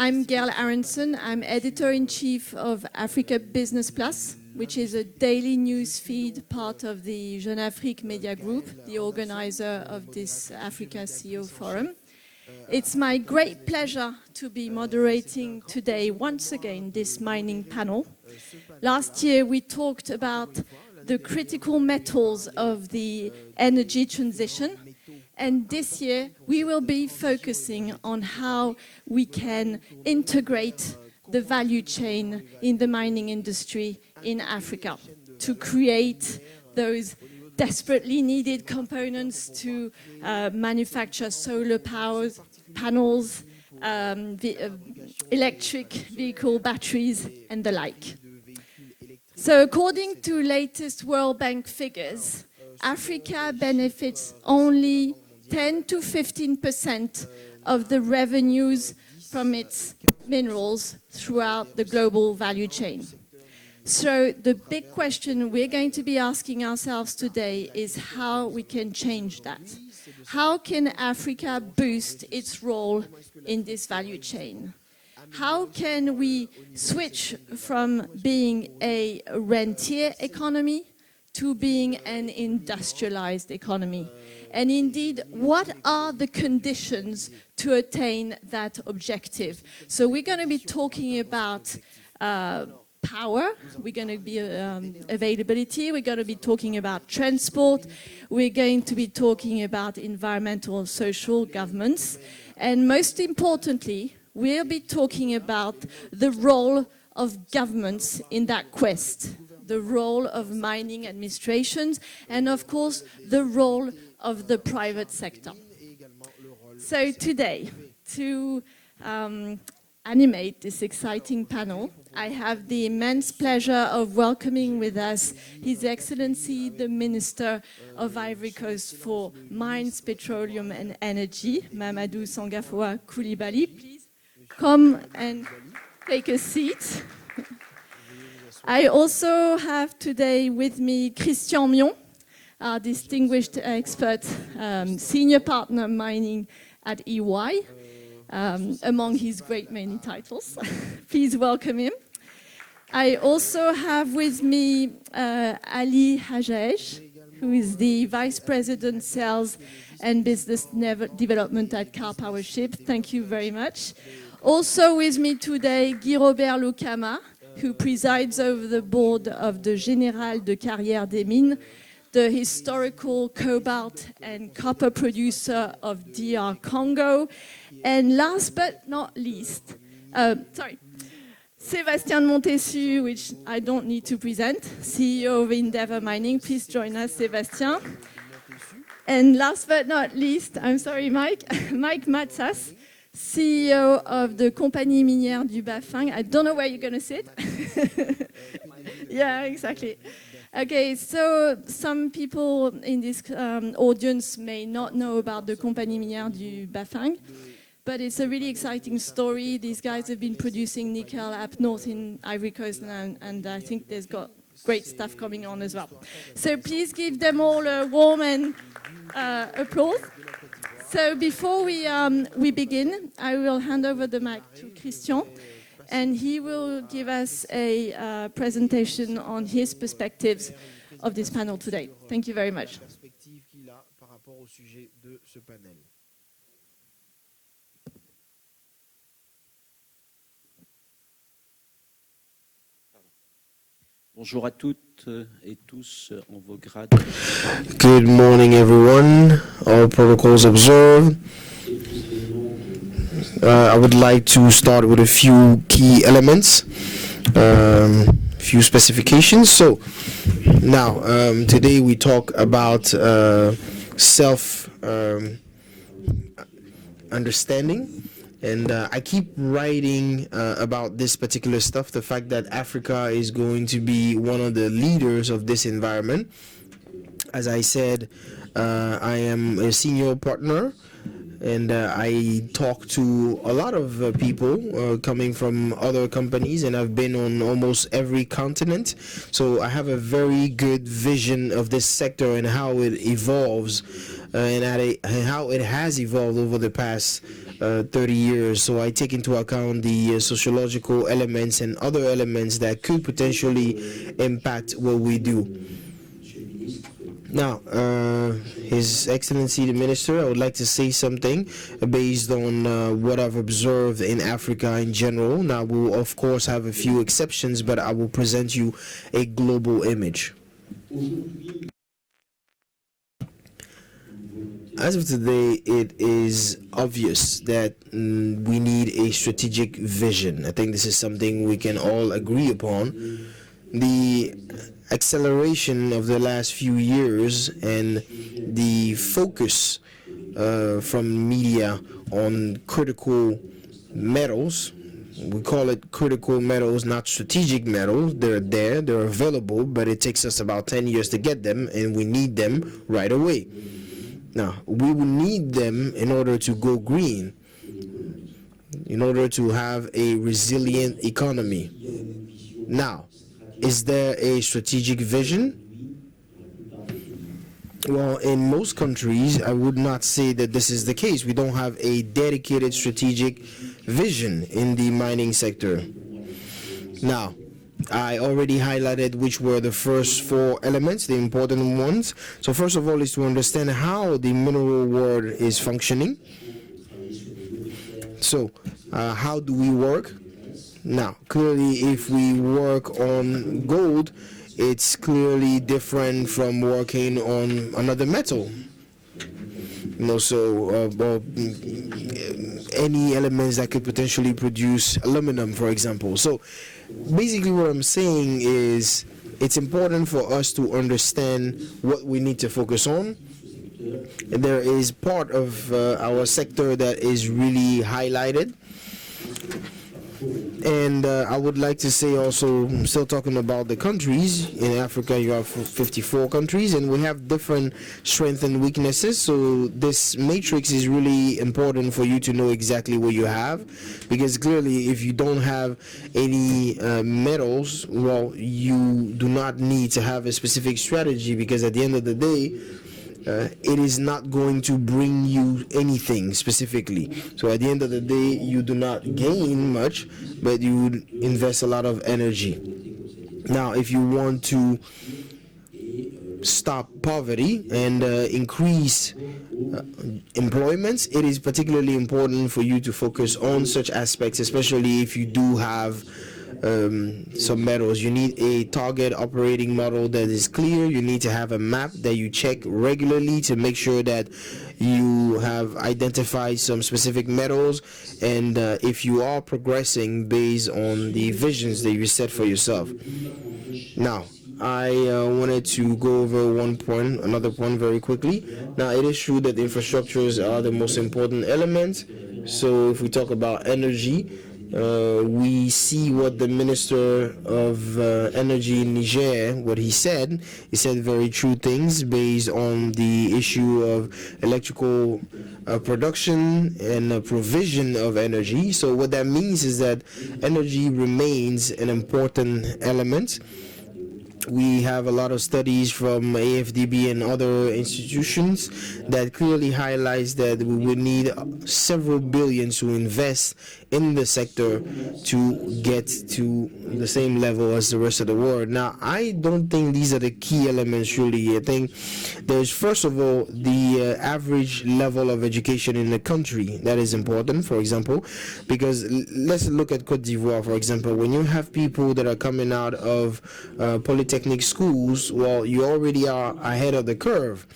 I'm Gerl Aronson. I'm editor-in-chief of Africa Business Plus, which is a daily news feed part of the Jeune Afrique Media Group, the organizer of this Africa CEO Forum. It's my great pleasure to be moderating today, once again, this mining panel. Last year, we talked about the critical metals of the energy transition. And this year, we will be focusing on how we can integrate the value chain in the mining industry in Africa to create those desperately needed components to manufacture solar power panels, electric vehicle batteries, and the like. So according to latest World Bank figures, Africa benefits only 10 to 15% of the revenues from its minerals throughout the global value chain. So the big question we're going to be asking ourselves today is how we can change that. How can Africa boost its role in this value chain? How can we switch from being a rentier economy to being an industrialized economy? And indeed, what are the conditions to attain that objective? So we're going to be talking about power, we're going to be availability, we're going to be talking about transport, we're going to be talking about environmental and social governance, and most importantly, we'll be talking about the role of governments in that quest, the role of mining administrations, and of course, the role of the private sector. So today, to animate this exciting panel, I have the immense pleasure of welcoming with us His Excellency, the Minister of Ivory Coast for Mines, Petroleum and Energy, Mamadou Sangafoua Coulibaly. Please come and take a seat. I also have today with me Christian Mion, our distinguished expert, senior partner mining at EY, among his great many titles. Please welcome him. I also have with me Ali Hajaej, who is the Vice President Sales and Business Development at Car Power Ship. Thank you very much. Also with me today, Guy Robert Lukama, who presides over the board of the Général de Carrière des Mines, the historical cobalt and copper producer of DR Congo. And last but not least, Sébastien Montessu, which I don't need to present, CEO of Endeavour Mining. Please join us, Sébastien. And last but not least, I'm sorry, Mike Matsas, CEO of the Compagnie Minière du Bafang. I don't know where you're going to sit. Yeah, exactly. Okay, so some people in this audience may not know about the Compagnie Minière du Bafang, but it's a really exciting story. These guys have been producing nickel up north in Ivory Coast, and I think there's got great stuff coming on as well. So please give them all a warm and applause. So before we begin, I will hand over the mic to Christian, and he will give us a presentation on his perspectives of this panel today. Thank you very much. Bonjour à toutes et tous en vos grades. Good morning, everyone. All protocols observed. I would like to start with a few key elements, few specifications. So now, today we talk about self-understanding. And I keep writing about this particular stuff, the fact that Africa is going to be one of the leaders of this environment. As I said, I am a senior partner and I talk to a lot of people coming from other companies, and I've been on almost every continent. So I have a very good vision of this sector and how it evolves, and how it has evolved over the past 30 years. So I take into account the sociological elements and other elements that could potentially impact what we do. Now, His Excellency the Minister, I would like to say something based on what I've observed in Africa in general. Now, we'll of course have a few exceptions, but I will present you a global image. As of today, it is obvious that we need a strategic vision. I think this is something we can all agree upon. The acceleration of the last few years and the focus from media on critical metals, we call it critical metals, not strategic metals. They're there, they're available, but it takes us about 10 years to get them, and we need them right away. Now, we will need them in order to go green, in order to have a resilient economy. Now, is there a strategic vision? Well, in most countries, I would not say that this is the case. We don't have a dedicated strategic vision in the mining sector. Now, I already highlighted which were the first four elements, the important ones. So first of all is to understand how the mineral world is functioning. So, how do we work? Now, clearly, if we work on gold, it's clearly different from working on another metal. Any elements that could potentially produce aluminum, for example. So, basically, what I'm saying is it's important for us to understand what we need to focus on. There is part of our sector that is really highlighted. And I would like to say also, still talking about the countries, in Africa you have 54 countries and we have different strengths and weaknesses. So this matrix is really important for you to know exactly what you have, because clearly if you don't have any metals, well, you do not need to have a specific strategy, because at the end of the day, it is not going to bring you anything specifically. So at the end of the day, you do not gain much, but you would invest a lot of energy. Now, if you want to stop poverty and increase employment, it is particularly important for you to focus on such aspects, especially if you do have some metals. You need a target operating model that is clear. You need to have a map that you check regularly to make sure that you have identified some specific metals, and if you are progressing based on the visions that you set for yourself. Now, I wanted to go over another point very quickly. Now, it is true that infrastructures are the most important element. So if we talk about energy, we see what the Minister of Energy in Niger, what he said. He said very true things based on the issue of electrical production and provision of energy. So what that means is that energy remains an important element. We have a lot of studies from AFDB and other institutions that clearly highlights that we would need several billions to invest in the sector to get to the same level as the rest of the world. Now, I don't think these are the key elements really. I think there's, first of all, the average level of education in the country. That is important, for example, because let's look at Cote d'Ivoire, for example. When you have people that are coming out of polytechnic schools, well, you already are ahead of the curve.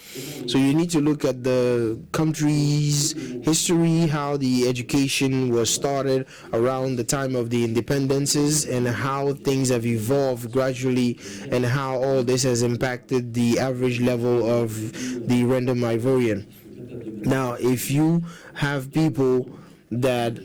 So you need to look at the country's history, how the education was started around the time of the independences, and how things have evolved gradually, and how all this has impacted the average level of the random Ivorian. Now, if you have people that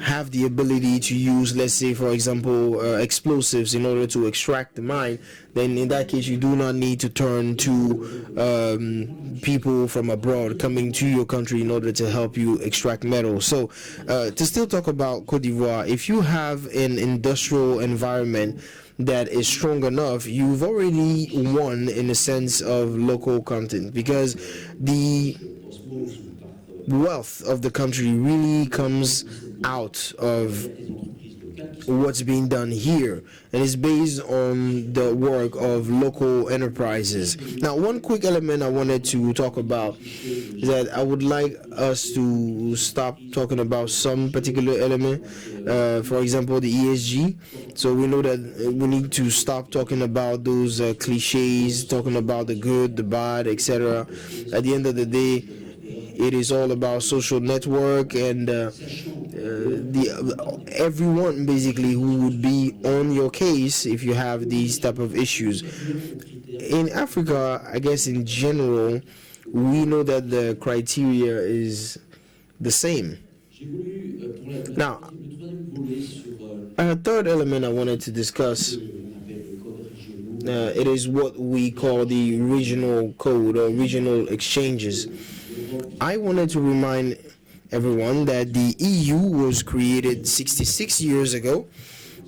have the ability to use, let's say, for example, explosives in order to extract the mine, then in that case you do not need to turn to people from abroad coming to your country in order to help you extract metal. So to still talk about Cote d'Ivoire, if you have an industrial environment that is strong enough, you've already won in the sense of local content, because the wealth of the country really comes out of what's being done here, and it's based on the work of local enterprises. Now, one quick element I wanted to talk about is that I would like us to stop talking about some particular element, for example, the ESG. So we know that we need to stop talking about those cliches, talking about the good, the bad, etc. At the end of the day, it is all about social network and everyone basically who would be on your case if you have these type of issues. In Africa, I guess in general, we know that the criteria is the same. Now, a third element I wanted to discuss, it is what we call the regional code or regional exchanges. I wanted to remind everyone that the EU was created 66 years ago.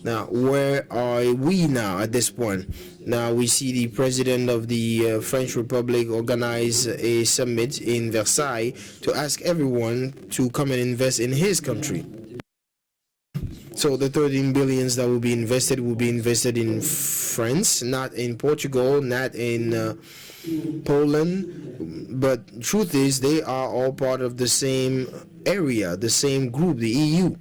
Now, where are we now at this point? Now, we see the president of the French Republic organize a summit in Versailles to ask everyone to come and invest in his country. So the 13 billions that will be invested in France, not in Portugal, not in Poland. But truth is, they are all part of the same area, the same group, the EU.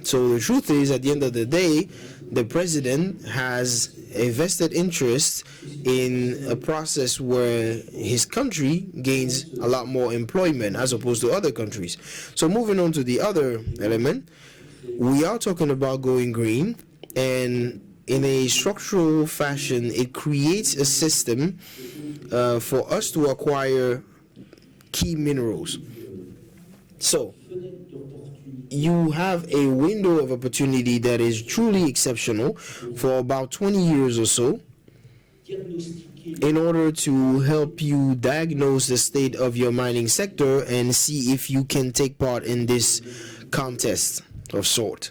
So the truth is, at the end of the day, the president has a vested interest in a process where his country gains a lot more employment as opposed to other countries. So moving on to the other element, we are talking about going green, and in a structural fashion, it creates a system for us to acquire key minerals. So you have a window of opportunity that is truly exceptional for about 20 years or so in order to help you diagnose the state of your mining sector and see if you can take part in this contest of sort.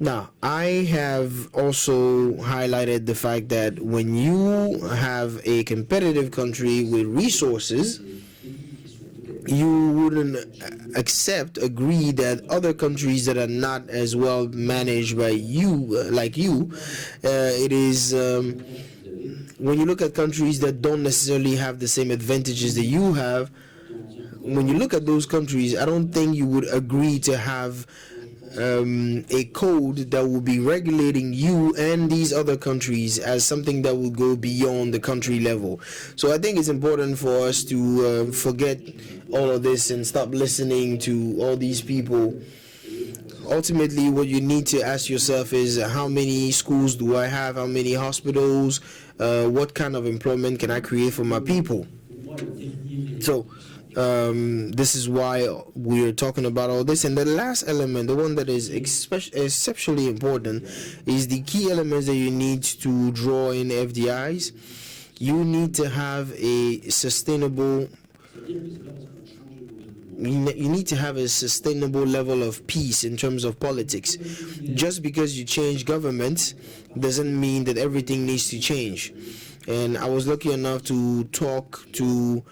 Now, I have also highlighted the fact that when you have a competitive country with resources, you wouldn't agree that other countries that are not as well managed by you, like you, it is when you look at countries that don't necessarily have the same advantages that you have, when you look at those countries, I don't think you would agree to have a code that will be regulating you and these other countries as something that will go beyond the country level. So I think it's important for us to forget all of this and stop listening to all these people. Ultimately, what you need to ask yourself is, how many schools do I have? How many hospitals? What kind of employment can I create for my people? So this is why we're talking about all this. And the last element, the one that is exceptionally important, is the key elements that you need to draw in FDIs. You need to have a sustainable level of peace in terms of politics. Just because you change government doesn't mean that everything needs to change. And I was lucky enough to talk to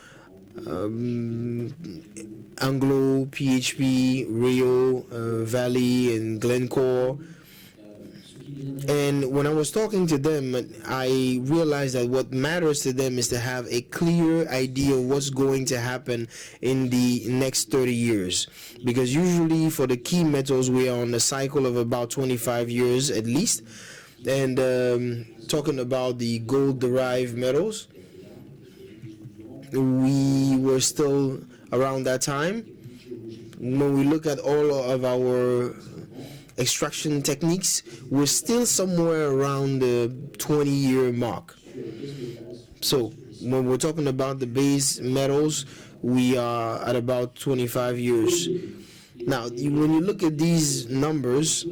Anglo, PHP, Rio, Valley, and Glencore. And when I was talking to them, I realized that what matters to them is to have a clear idea of what's going to happen in the next 30 years. Because usually for the key metals, we are on a cycle of about 25 years at least. And talking about the gold-derived metals, we were still around that time. When we look at all of our extraction techniques, we're still somewhere around the 20-year mark. So when we're talking about the base metals, we are at about 25 years. Now, when you look at these numbers,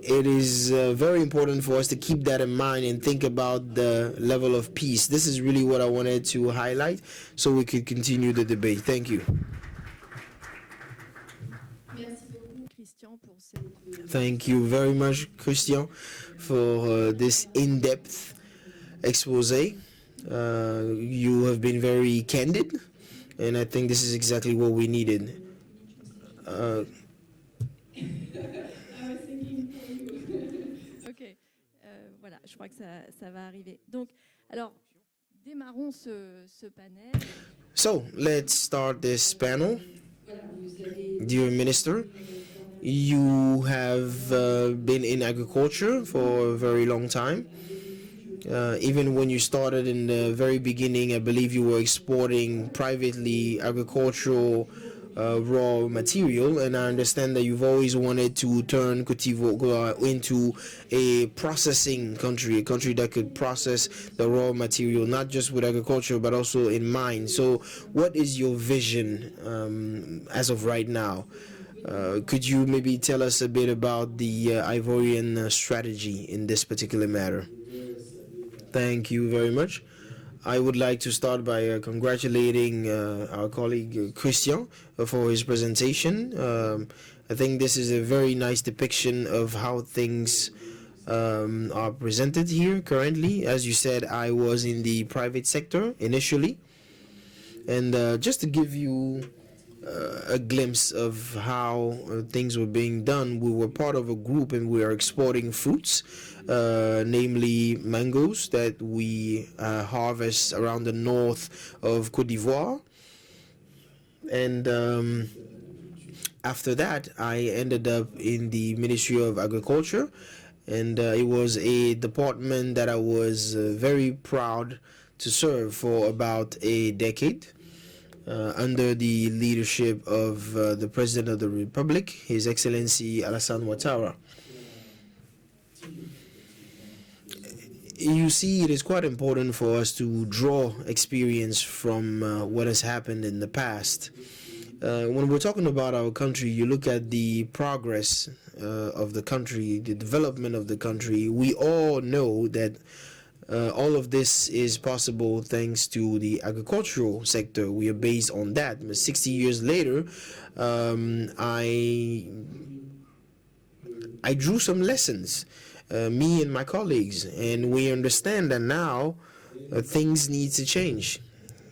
it is very important for us to keep that in mind and think about the level of peace. This is really what I wanted to highlight so we could continue the debate. Thank you. Thank you very much, Christian, for this in-depth expose. You have been very candid, and I think this is exactly what we needed. Voilà, je crois que ça va arriver. Donc, alors, démarrons ce panel. So, let's start this panel. Dear Minister, you have been in agriculture for a very long time. Even when you started in the very beginning, I believe you were exporting privately agricultural raw material, and I understand that you've always wanted to turn Côte d'Ivoire into a processing country, a country that could process the raw material, not just with agriculture, but also in mind. So what is your vision as of right now? Could you maybe tell us a bit about the Ivorian strategy in this particular matter? Thank you very much. I would like to start by congratulating our colleague Christian for his presentation. I think this is a very nice depiction of how things are presented here currently. As you said, I was in the private sector initially. And just to give you a glimpse of how things were being done, we were part of a group and we are exporting fruits, namely mangoes that we harvest around the north of Côte d'Ivoire. And after that, I ended up in the Ministry of Agriculture, and it was a department that I was very proud to serve for about a decade. Under the leadership of the President of the Republic, His Excellency Alassane Ouattara. You see, it is quite important for us to draw experience from what has happened in the past. When we're talking about our country, you look at the progress of the country, the development of the country. We all know that all of this is possible thanks to the agricultural sector. We are based on that. 60 years later, I drew some lessons, me and my colleagues, and we understand that now things need to change.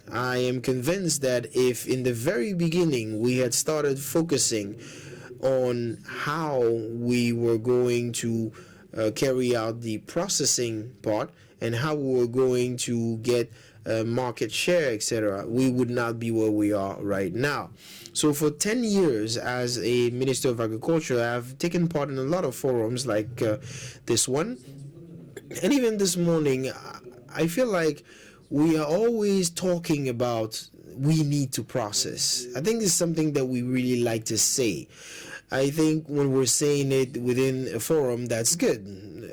I am convinced that if in the very beginning we had started focusing on how we were going to carry out the processing part, and how we were going to get market share, etc., we would not be where we are right now. So for 10 years as a Minister of Agriculture, I've taken part in a lot of forums like this one. And even this morning, I feel like we are always talking about we need to process. I think it's something that we really like to say. I think when we're saying it within a forum, that's good.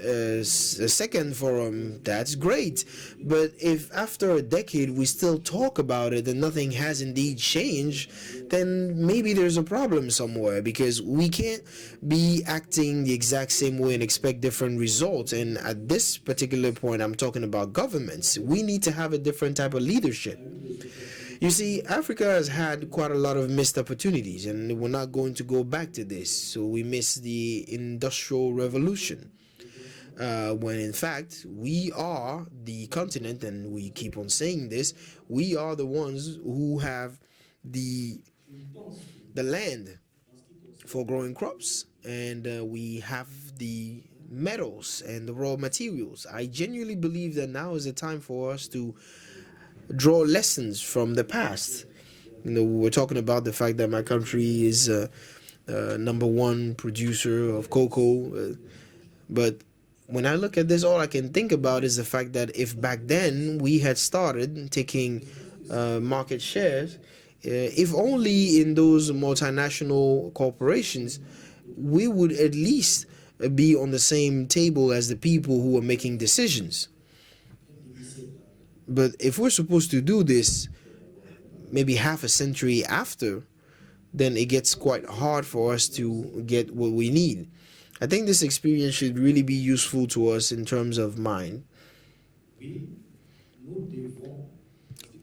A second forum, that's great. But if after a decade we still talk about it and nothing has indeed changed, then maybe there's a problem somewhere, because we can't be acting the exact same way and expect different results. And at this particular point, I'm talking about governments. We need to have a different type of leadership. You see, Africa has had quite a lot of missed opportunities, and we're not going to go back to this. So we missed the Industrial Revolution, when in fact we are the continent, and we keep on saying this, we are the ones who have the land for growing crops, and we have the metals and the raw materials. I genuinely believe that now is the time for us to draw lessons from the past. You know, we're talking about the fact that my country is number one producer of cocoa, but when I look at this, all I can think about is the fact that if back then we had started taking market shares, if only in those multinational corporations, we would at least be on the same table as the people who are making decisions. But if we're supposed to do this, maybe half a century after, then it gets quite hard for us to get what we need. I think this experience should really be useful to us in terms of mind.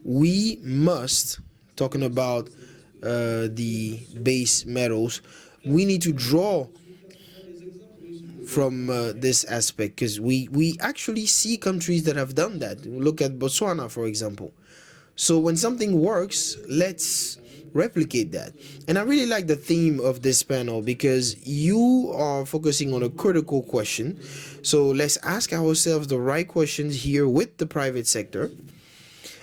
We must, talking about the base metals, we need to draw from this aspect, because we actually see countries that have done that. Look at Botswana, for example. So when something works, let's replicate that. And I really like the theme of this panel, because you are focusing on a critical question. So let's ask ourselves the right questions here with the private sector.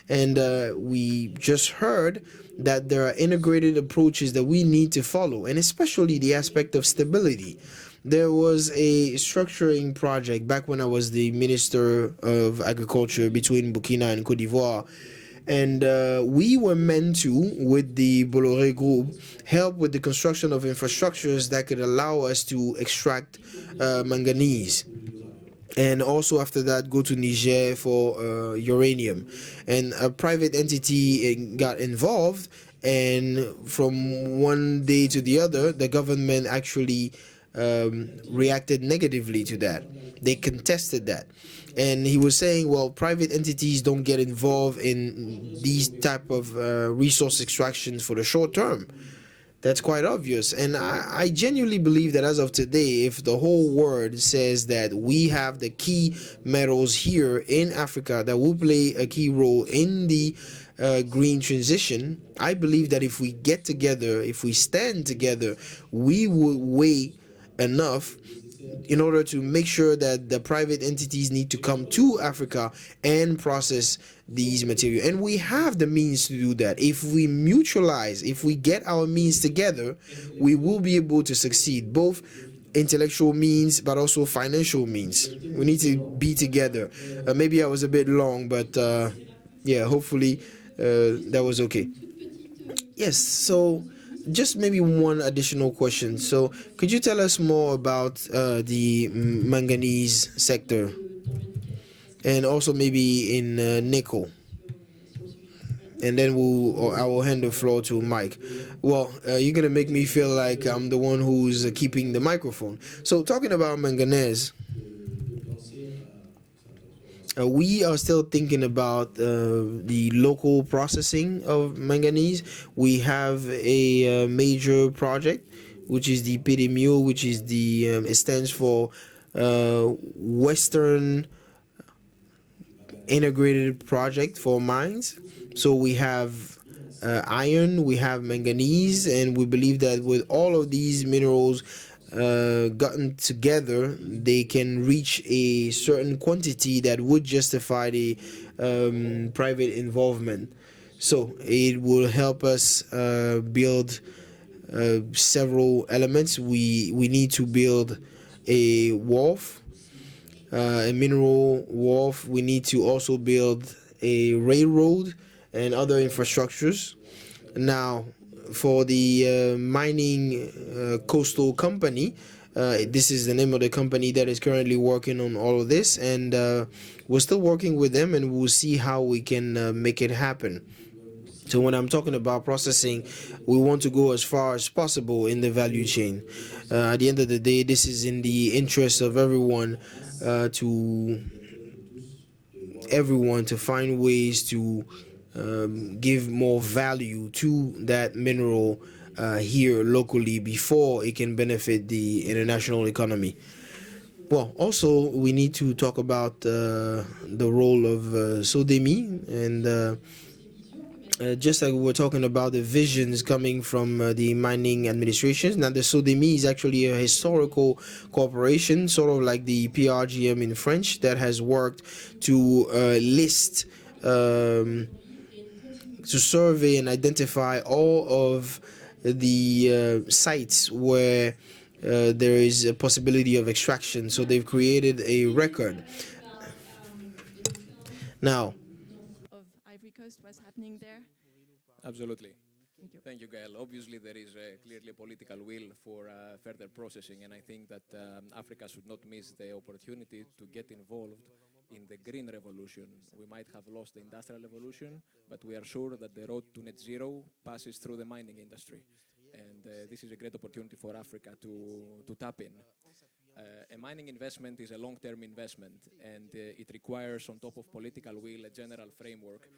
And we just heard that there are integrated approaches that we need to follow, and especially the aspect of stability. There was a structuring project back when I was the Minister of Agriculture between Burkina and Cote d'Ivoire. And we were meant to, with the Bolloré Group, help with the construction of infrastructures that could allow us to extract manganese. And also after that, go to Niger for uranium. And a private entity got involved, and from one day to the other, the government actually reacted negatively to that. They contested that. And he was saying, well, private entities don't get involved in these type of resource extractions for the short term. That's quite obvious. And I genuinely believe that as of today, if the whole world says that we have the key metals here in Africa that will play a key role in the green transition, I believe that if we get together, if we stand together, we will weigh enough in order to make sure that the private entities need to come to Africa and process these material. And we have the means to do that. If we mutualize, if we get our means together, we will be able to succeed, both intellectual means but also financial means. We need to be together. Maybe I was a bit long, but yeah, hopefully that was okay. Yes, so just maybe one additional question. So could you tell us more about the manganese sector, and also maybe in nickel? And then I will hand the floor to Mike. Well, you're gonna make me feel like I'm the one who's keeping the microphone. So talking about manganese, we are still thinking about the local processing of manganese. We have a major project, which is the PDMU, which is the it stands for Western Integrated Project for Mines. So we have iron, we have manganese, and we believe that with all of these minerals gotten together, they can reach a certain quantity that would justify the private involvement. So it will help us build several elements. We need to build a wharf, a mineral wharf. We need to also build a railroad and other infrastructures. Now, for the mining coastal company, this is the name of the company that is currently working on all of this, and we're still working with them, and we'll see how we can make it happen. So when I'm talking about processing, we want to go as far as possible in the value chain. At the end of the day, this is in the interest of everyone to find ways to give more value to that mineral here locally before it can benefit the international economy. Well, also we need to talk about the role of SODEMI, and just like we were talking about the visions coming from the mining administrations. Now the SODEMI is actually a historical corporation, sort of like the PRGM in French, that has worked to list to survey and identify all of the sites where there is a possibility of extraction. So they've created a record. Now, Of Ivory Coast, what's happening there? Absolutely. Thank you. Thank you, Gael. Obviously, there is clearly a political will for further processing, and I think that Africa should not miss the opportunity to get involved in the green revolution. We might have lost the industrial revolution, but we are sure that the road to net zero passes through the mining industry. And this is a great opportunity for Africa to tap in. A mining investment is a long-term investment, and it requires, on top of political will, a general framework,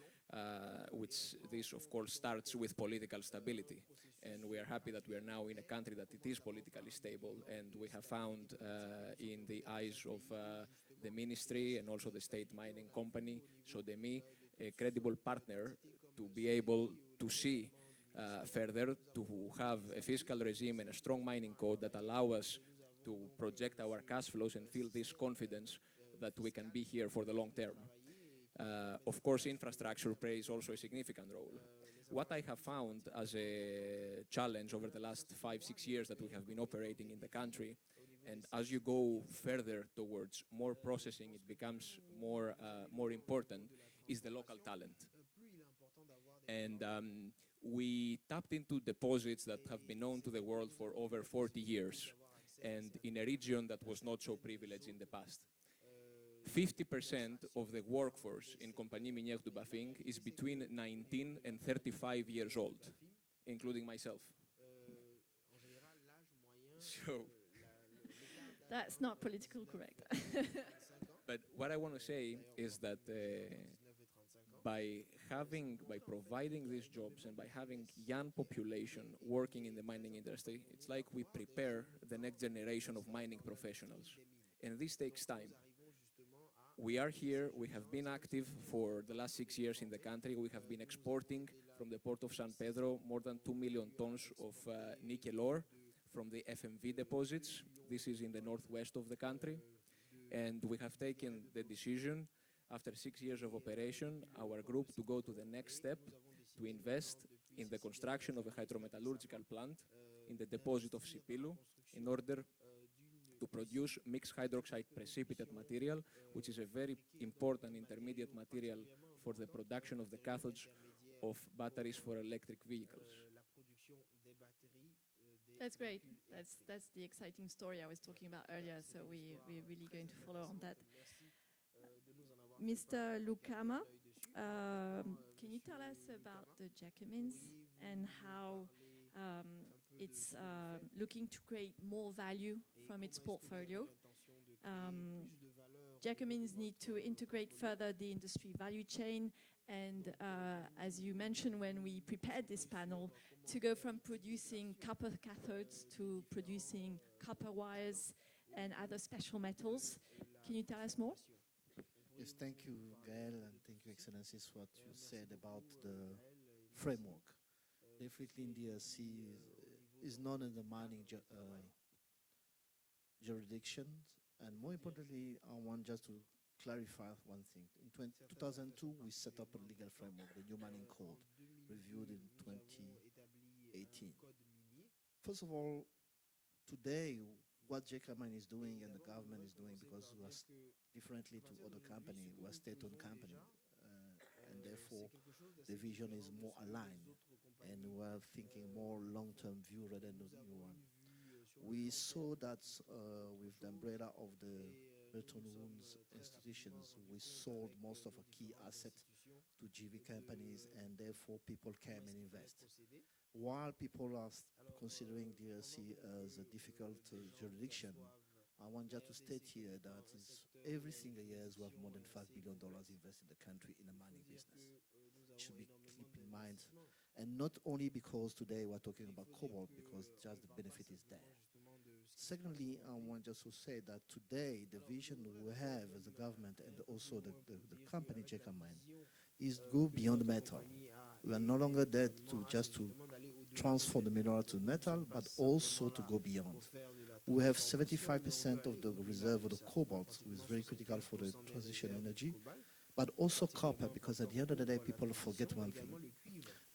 which this, of course, starts with political stability. And we are happy that we are now in a country that it is politically stable, and we have found in the eyes of the ministry and also the state mining company, SODEMI, a credible partner to be able to see further, to have a fiscal regime and a strong mining code that allow us to project our cash flows and feel this confidence that we can be here for the long term. Of course, infrastructure plays also a significant role. What I have found as a challenge over the last 5-6 years that we have been operating in the country, and as you go further towards more processing, it becomes more important, is the local talent. And we tapped into deposits that have been known to the world for over 40 years, and in a region that was not so privileged in the past. 50% of the workforce in Compagnie Minière du Bafing is between 19 and 35 years old, including myself. So, That's not politically correct. but what I want to say is that by providing these jobs and by having young population working in the mining industry, it's like we prepare the next generation of mining professionals. And this takes time. We are here, we have been active for the last 6 years in the country. We have been exporting from the port of San Pedro more than 2 million tons of nickel ore from the FMV deposits. This is in the northwest of the country. And we have taken the decision, after 6 years of operation, our group to go to the next step, to invest in the construction of a hydrometallurgical plant in the deposit of Sipilu in order to produce mixed hydroxide precipitate material, which is a very important intermediate material for the production of the cathodes of batteries for electric vehicles. That's great. That's the exciting story I was talking about earlier, so we're really going to follow on that. Mr. Lukama, can you tell us about the Gécamines and how it's looking to create more value from its portfolio? Gécamines need to integrate further the industry value chain, and as you mentioned when we prepared this panel, to go from producing copper cathodes to producing copper wires and other special metals. Can you tell us more? Yes, thank you, Gael, and thank you, Excellencies, what you said about the framework. Definitely in DRC is known as the mining jurisdiction, and more importantly, I want just to clarify one thing. In 2002, we set up a legal framework, the New Mining Code, reviewed in 2018. First of all, today, what Gécamines is doing and the government is doing, because we are differently to other companies, we are state-owned company, and therefore the vision is more aligned, and we are thinking more long-term view rather than the new one. We saw that with the umbrella of the Bretton Woods institutions, we sold most of our key assets to JV companies, and therefore people came and invest. While people are considering DRC as a difficult jurisdiction, I want just to state here that every single year we have more than $5 billion invested in the country in the mining business. It should be keep in mind. And not only because today we're talking about cobalt, because just the benefit is there. Secondly, I want just to say that today the vision we have as a government and also the company Gécamines is go beyond metal. We are no longer there to just to transform the mineral to metal, but also to go beyond. We have 75% of the reserve of the cobalt, which is very critical for the transition energy, but also copper, because at the end of the day, people forget one thing,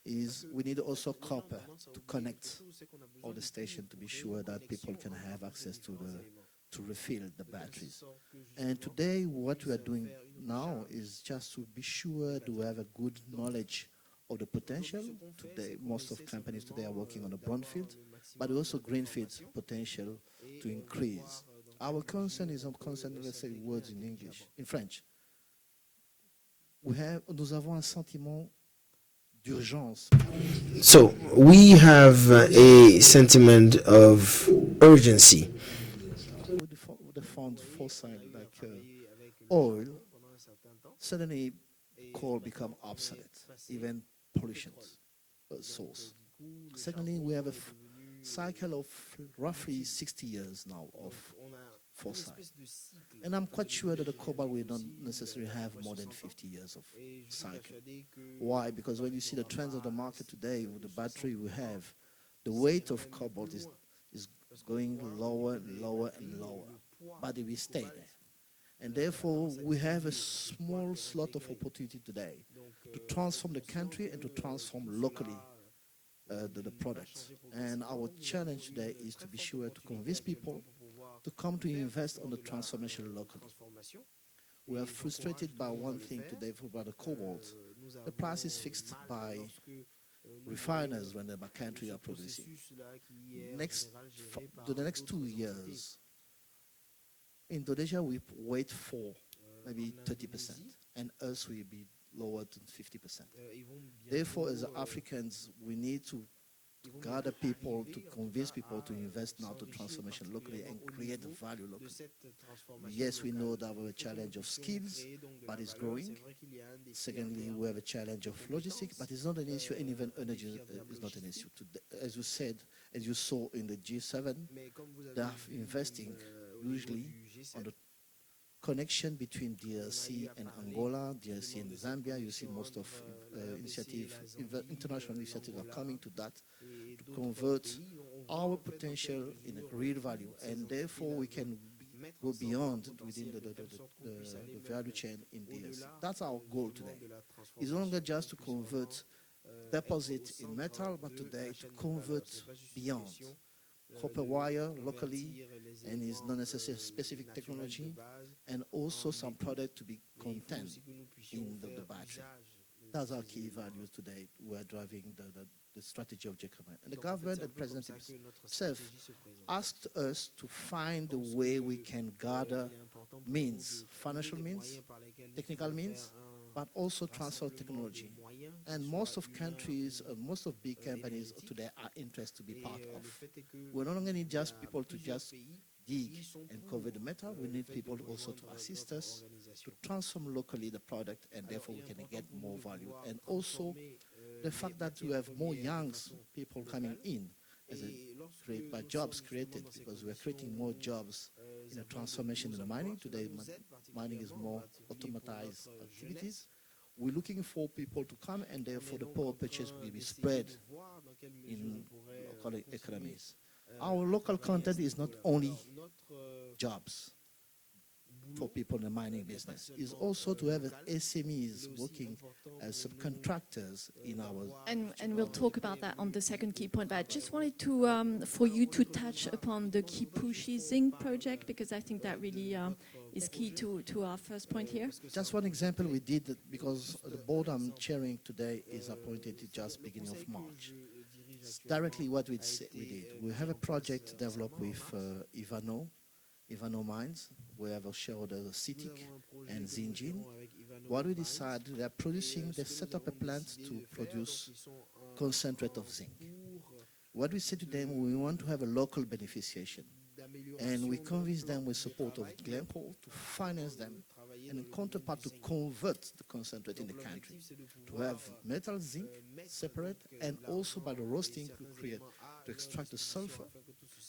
is we need also copper to connect all the stations to be sure that people can have access to refill the batteries. And today, what we are doing now is just to be sure to have a good knowledge of the potential. Today, most of companies today are working on a brownfield, but also greenfield potential to increase. Our concern is on concern, let's say words in English, in French, nous avons un sentiment d'urgence. So we have a sentiment of urgency. With the fund fossil like oil, suddenly coal become obsolete, even pollution source. Secondly, we have a cycle of roughly 60 years now of fossil. And I'm quite sure that the cobalt will not necessarily have more than 50 years of cycle. Why? Because when you see the trends of the market today, with the battery we have, the weight of cobalt is going lower and lower and lower, but it will stay there. And therefore, we have a small slot of opportunity today to transform the country and to transform locally the products. And our challenge today is to be sure to convince people to come to invest on the transformation locally. We are frustrated by one thing today about the cobalt. The price is fixed by refiners when the country are producing. The next 2 years, Indonesia will wait for maybe 30%, and us will be lower than 50%. Therefore, as Africans, we need to gather people, to convince people to invest now to transformation locally and create value locally. Yes, we know that we have a challenge of skills, but it's growing. Secondly, we have a challenge of logistics, but it's not an issue, and even energy is not an issue. As you said, as you saw in the G7, they are investing usually on the connection between DRC and Angola, DRC and Zambia. You see most of international initiatives are coming to that to convert our potential in a real value, and therefore we can go beyond within the value chain in DRC. That's our goal today. It's no longer just to convert deposit in metal, but today to convert beyond. Copper wire locally, and is not necessarily specific technology, and also some product to be contained in the battery. That's our key values today. We are driving the strategy of GECAMA. And the government and President himself asked us to find a way we can gather means, financial means, technical means, but also transfer technology. And most of countries, most of big companies today are interested to be part of. We no longer need just people to just dig and cover the metal. We need people also to assist us to transform locally the product, and therefore we can get more value. And also the fact that we have more young people coming in by jobs created, because we're creating more jobs in the transformation in the mining. Today, mining is more automatized activities. We're looking for people to come, and therefore the power purchase will be spread in local economies. Our local content is not only jobs for people in the mining business. It's also to have SMEs working as subcontractors in our... And we'll talk about that on the second key point, but I just wanted to, for you to touch upon the Kipushi Zinc project, because I think that really is key to our first point here. Just one example we did, because the board I'm chairing today is appointed just beginning of March. Directly what we did, we have a project developed with Ivano Mines. We have a shareholder, CITIC and Zinjin. What we decided, they set up a plant to produce concentrate of zinc. What we said to them, we want to have a local beneficiation. And we convinced them with support of Glencore to finance them, and in counterpart to convert the concentrate in the country, to have metal zinc separate, and also by the roasting to extract the sulfur.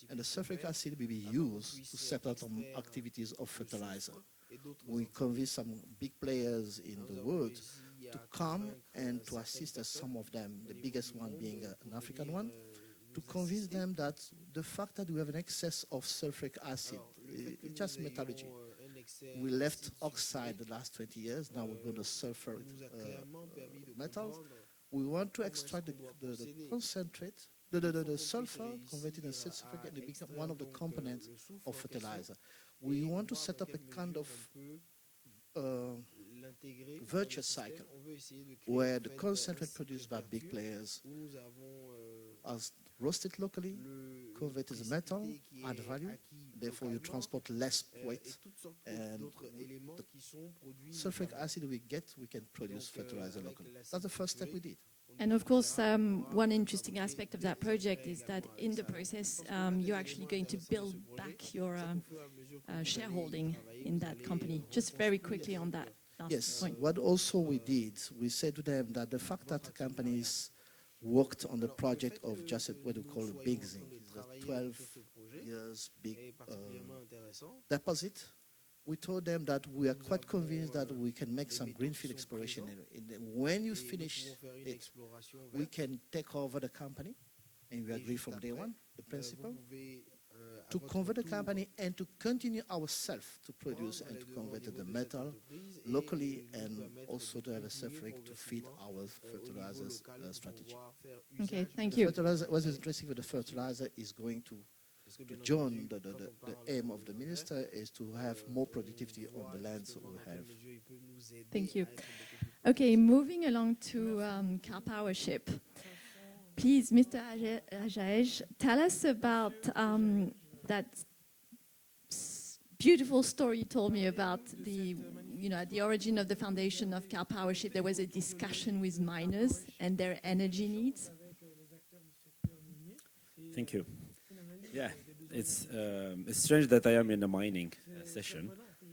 And the sulfuric acid will be used to set up some activities of fertilizer. We convinced some big players in the world to come and to assist us, some of them, the biggest one being an African one, to convince them that the fact that we have an excess of sulfuric acid, it's just metallurgy. We left oxide the last 20 years, now we're going to sulfur metals. We want to extract the concentrate, the sulfur, convert it into sulfuric, and it becomes one of the components of fertilizer. We want to set up a kind of virtuous cycle where the concentrate produced by big players as roasted locally, converted as metal, add value, therefore you transport less weight, and the sulfuric acid we get, we can produce fertilizer locally. That's the first step we did. And of course, one interesting aspect of that project is that in the process, you're actually going to build back your shareholding in that company. Just very quickly on that last point. What also we did, we said to them that the fact that the companies worked on the project of just what we call a big zinc, the 12 years big deposit, we told them that we are quite convinced that we can make some greenfield exploration. When you finish it, we can take over the company, and we agree from day one, the principle, to convert the company and to continue ourselves to produce and to convert the metal locally, and also to have a sulfuric to feed our fertilizers strategy. Okay, thank you. What is interesting with the fertilizer is going to join the aim of the minister is to have more productivity on the lands we have. Thank you. Okay, moving along to Karpowership. Please, Mr. Ajaej, tell us about that beautiful story you told me about at the origin of the foundation of Karpowership. There was a discussion with miners and their energy needs. Thank you. Yeah, it's strange that I am in a mining session,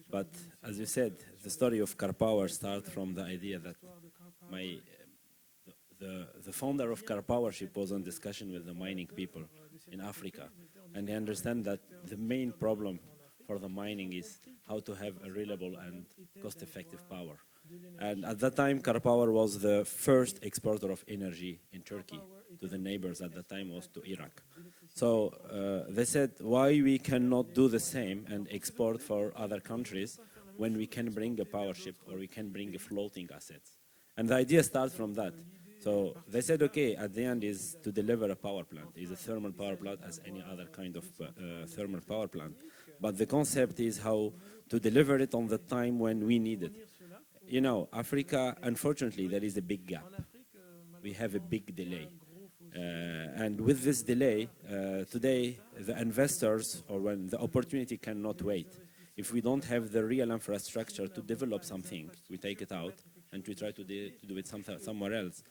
but as you said, the story of Karpower starts from the idea that the founder of Karpowership was in discussion with the mining people in Africa, and they understand that the main problem for the mining is how to have a reliable and cost-effective power. And at that time, Karpower was the first exporter of energy in Turkey to the neighbors. At that time was to Iraq. So they said, why we cannot do the same and export for other countries when we can bring a power ship or we can bring a floating assets? And the idea starts from that. So they said, okay, at the end is to deliver a power plant. It's a thermal power plant as any other kind of thermal power plant. But the concept is how to deliver it on the time when we need it. You know, Africa, unfortunately, there is a big gap. We have a big delay. And with this delay, today, the investors, or when the opportunity cannot wait, if we don't have the real infrastructure to develop something, we take it out and we try to do it somewhere else.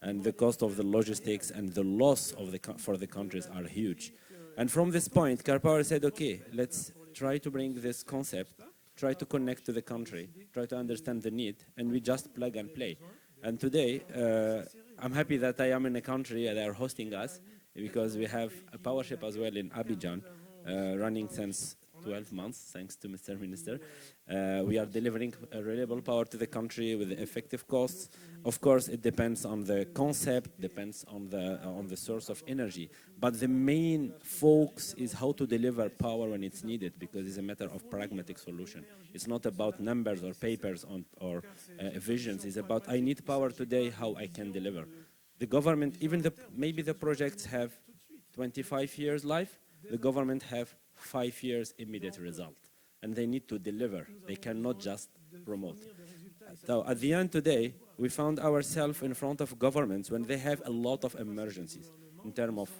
And the cost of the logistics and the loss of for the countries are huge. And from this point, Karpower said, okay, let's try to bring this concept, try to connect to the country, try to understand the need, and we just plug and play. And today, I'm happy that I am in a country that are hosting us, because we have a power ship as well in Abidjan, running since 12 months, thanks to Mr. Minister. We are delivering a reliable power to the country with effective costs. Of course, it depends on the concept, depends on the source of energy. But the main focus is how to deliver power when it's needed, because it's a matter of pragmatic solution. It's not about numbers or papers or visions. It's about, I need power today, how I can deliver. The government, even maybe the projects have 25 years life, the government have 5 years immediate result, and they need to deliver. They cannot just promote. So at the end today, we found ourselves in front of governments when they have a lot of emergencies in terms of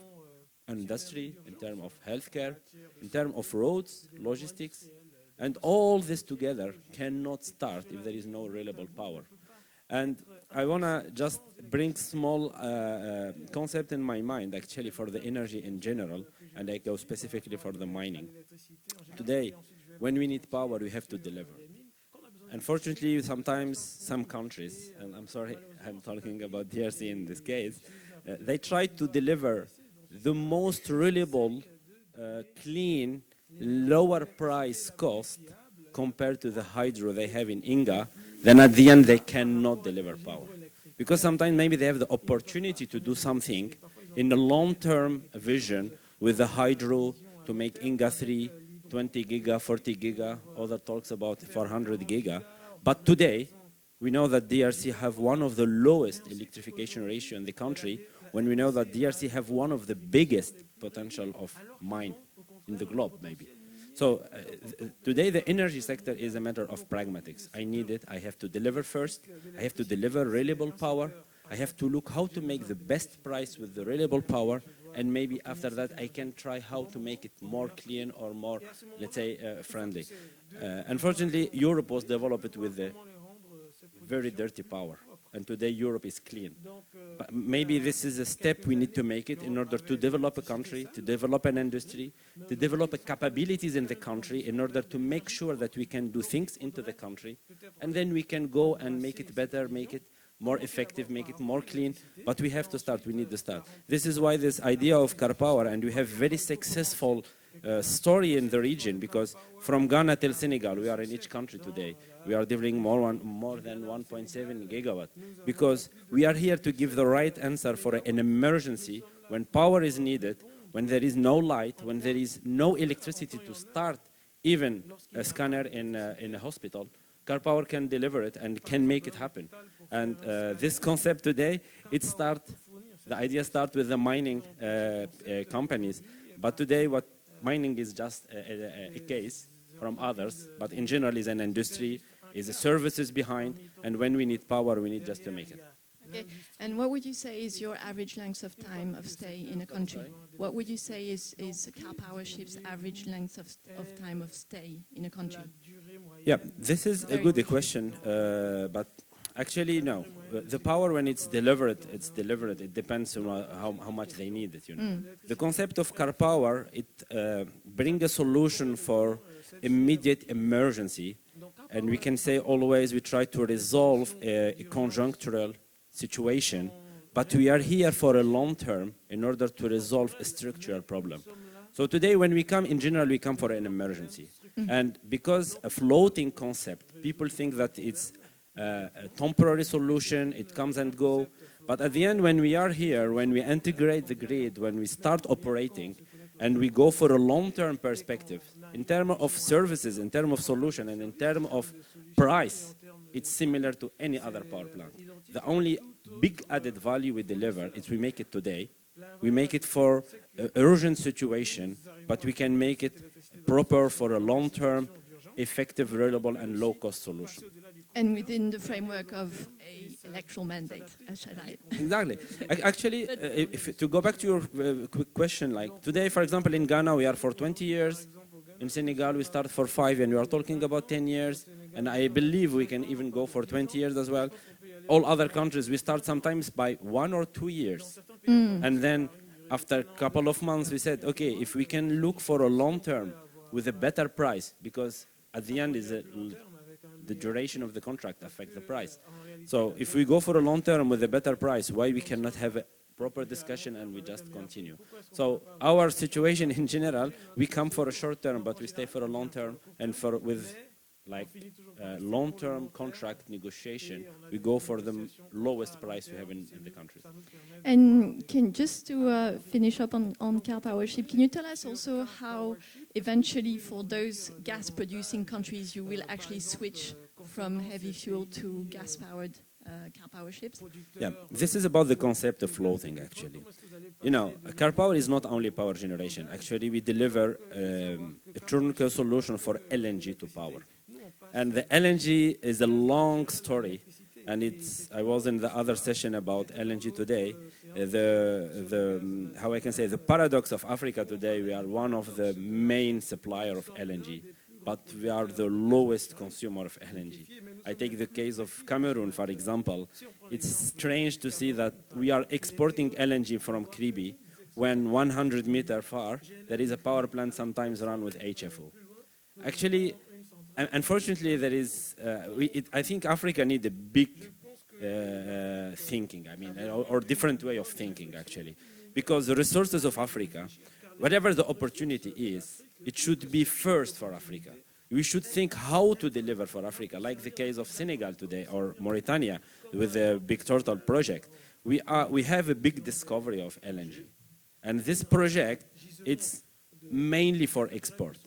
industry, in terms of healthcare, in terms of roads, logistics, and all this together cannot start if there is no reliable power. And I want to just bring small concept in my mind, actually, for the energy in general, and I go specifically for the mining. Today, when we need power, we have to deliver. Unfortunately, sometimes some countries, and I'm sorry, I'm talking about DRC in this case, they try to deliver the most reliable, clean, lower price cost compared to the hydro they have in Inga. Then at the end, they cannot deliver power. Because sometimes maybe they have the opportunity to do something in the long-term vision with the hydro to make Inga 3, 20 giga, 40 giga, other talks about 400 giga. But today, we know that DRC have one of the lowest electrification ratio in the country, when we know that DRC have one of the biggest potential of mine in the globe, maybe. So today the energy sector is a matter of pragmatics. I need it, I have to deliver first, I have to deliver reliable power, I have to look how to make the best price with the reliable power, and maybe after that I can try how to make it more clean or more, let's say, friendly. Unfortunately, Europe was developed with a very dirty power, and today Europe is clean. But maybe this is a step we need to make it in order to develop a country, to develop an industry, to develop capabilities in the country in order to make sure that we can do things into the country, and then we can go and make it better, make it more effective, make it more clean, but we have to start, we need to start. This is why this idea of Car Power, and we have very successful story in the region, because from Ghana till Senegal, we are in each country today. We are delivering more than 1.7 gigawatt, because we are here to give the right answer for an emergency when power is needed, when there is no light, when there is no electricity to start even a scanner in a hospital. Car Power can deliver it and can make it happen. And this concept today, the idea starts with the mining companies. But today, what mining is just a case from others, but in general is an industry, is the services behind, and when we need power, we need just to make it. Okay. And what would you say is your average length of time of stay in a country? What would you say is Car Power Ship's average length of time of stay in a country? Yeah, this is a good question, but actually, no. The power, when it's delivered, it's delivered. It depends on how much they need it, you know. The concept of Car Power, it brings a solution for immediate emergency, and we can say always we try to resolve a conjunctural situation, but we are here for a long term in order to resolve a structural problem. So today, when we come, in general, we come for an emergency. And because a floating concept, people think that it's a temporary solution, it comes and go. But at the end, when we are here, when we integrate the grid, when we start operating, and we go for a long-term perspective, in terms of services, in terms of solution, and in terms of price, it's similar to any other power plant. The only big added value we deliver is we make it today. We make it for an urgent situation, but we can make it proper for a long-term, effective, reliable, and low-cost solution. And within the framework of an electoral mandate, shall I? Exactly. Actually, to go back to your quick question, like today, for example, in Ghana, we are for 20 years. In Senegal, we start for 5, and we are talking about 10 years. And I believe we can even go for 20 years as well. All other countries, we start sometimes by 1 or 2 years. And then after a couple of months, we said, okay, if we can look for a long term with a better price, because at the end is the duration of the contract affects the price. So if we go for a long term with a better price, why we cannot have a proper discussion and we just continue? So our situation in general, we come for a short term, but we stay for a long term, and with like long-term contract negotiation, we go for the lowest price we have in the country. And just to finish up on Car Power Ship, can you tell us also how eventually for those gas-producing countries you will actually switch from heavy fuel to gas-powered Car Power ships? Yeah, this is about the concept of floating, actually. You know, Car Power is not only power generation. Actually, we deliver a turnkey solution for LNG to power. And the LNG is a long story, and I was in the other session about LNG today. How I can say, the paradox of Africa today, we are one of the main supplier of LNG, but we are the lowest consumer of LNG. I take the case of Cameroon, for example. It's strange to see that we are exporting LNG from Kribi when 100 meters far, there is a power plant sometimes run with HFO. Actually, unfortunately, there is. I think Africa needs a big thinking. I mean, or different way of thinking actually, because the resources of Africa, whatever the opportunity is, it should be first for Africa. We should think how to deliver for Africa, like the case of Senegal today or Mauritania with the Big Turtle project. We have a big discovery of LNG, and this project it's mainly for export.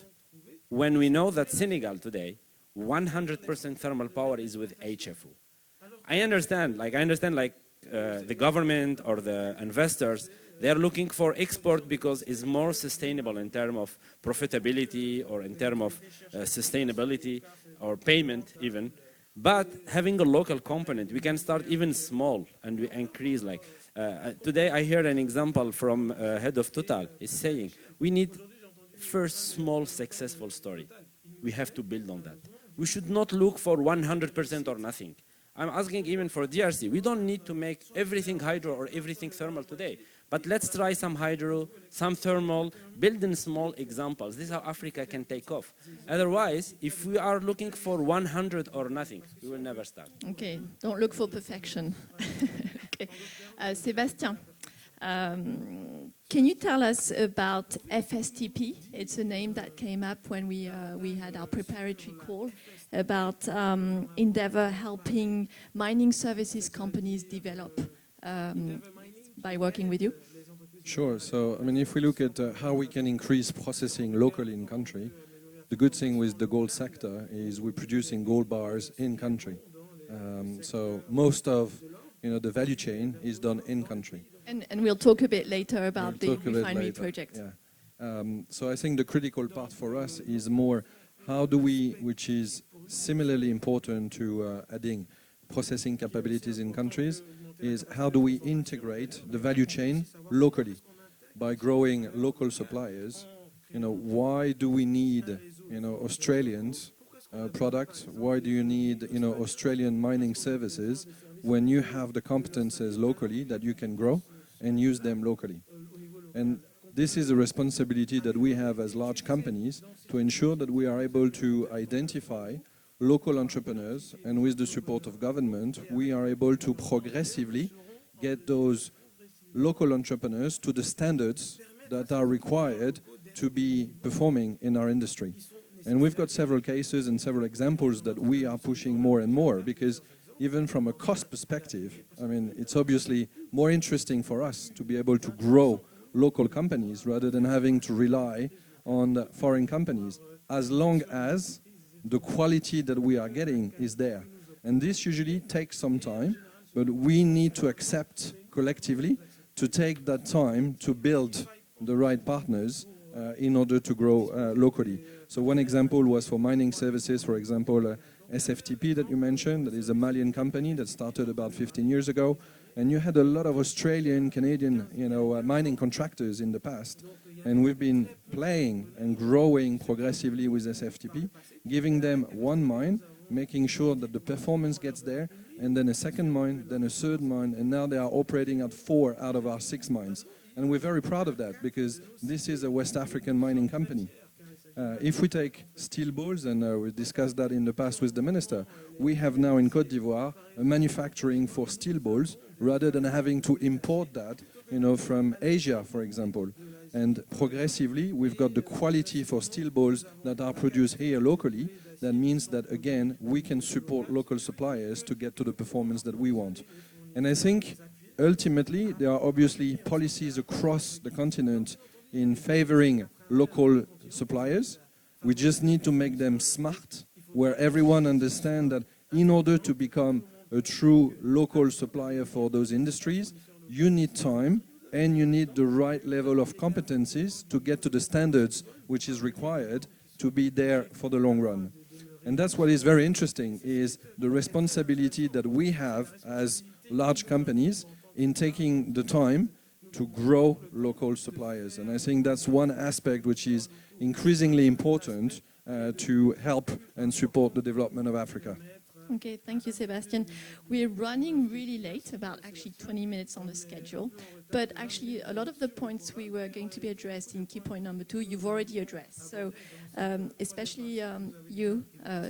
When we know that Senegal today, 100% thermal power is with HFO. I understand the government or the investors, they are looking for export because it's more sustainable in terms of profitability or in terms of sustainability or payment even. But having a local component, we can start even small and we increase. Like today, I heard an example from head of Total is saying we need first small successful story. We have to build on that. We should not look for 100% or nothing. I'm asking even for DRC. We don't need to make everything hydro or everything thermal today. But let's try some hydro, some thermal, build in small examples. This is how Africa can take off. Otherwise, if we are looking for 100 or nothing, we will never start. Okay, don't look for perfection. Okay. Sébastien, can you tell us about FSTP? It's a name that came up when we had our preparatory call about Endeavour helping mining services companies develop by working with you? Sure. So, I mean, if we look at how we can increase processing locally in country, the good thing with the gold sector is we're producing gold bars in country. So most of the value chain is done in country. And we'll talk a bit later about the refinery project. Yeah. So I think the critical part for us is more how do we, which is similarly important to adding processing capabilities in countries, is how do we integrate the value chain locally by growing local suppliers. Why do we need Australians products? Why do you need Australian mining services when you have the competences locally that you can grow and use them locally? And this is a responsibility that we have as large companies to ensure that we are able to identify local entrepreneurs, and with the support of government, we are able to progressively get those local entrepreneurs to the standards that are required to be performing in our industry. And we've got several cases and several examples that we are pushing more and more, because even from a cost perspective, I mean, it's obviously more interesting for us to be able to grow local companies rather than having to rely on foreign companies, as long as the quality that we are getting is there. And this usually takes some time, but we need to accept collectively to take that time to build the right partners in order to grow locally. So one example was for mining services, for example, SFTP that you mentioned, that is a Malian company that started about 15 years ago. And you had a lot of Australian, Canadian, mining contractors in the past. And we've been playing and growing progressively with SFTP, giving them one mine, making sure that the performance gets there, and then a second mine, then a third mine, and now they are operating at 4 out of our 6 mines. And we're very proud of that, because this is a West African mining company. If we take steel balls, and we discussed that in the past with the minister, we have now in Côte d'Ivoire a manufacturing for steel balls rather than having to import that, from Asia, for example. And progressively, we've got the quality for steel balls that are produced here locally. That means that, again, we can support local suppliers to get to the performance that we want. And I think, ultimately, there are obviously policies across the continent in favoring local suppliers. We just need to make them smart, where everyone understands that in order to become a true local supplier for those industries, you need time and you need the right level of competencies to get to the standards which is required to be there for the long run. And that's what is very interesting, is the responsibility that we have as large companies in taking the time to grow local suppliers. And I think that's one aspect which is increasingly important to help and support the development of Africa. Okay, thank you, Sébastien. We're running really late, about actually 20 minutes on the schedule. But actually, a lot of the points we were going to be addressed in key point number 2, you've already addressed. So, especially you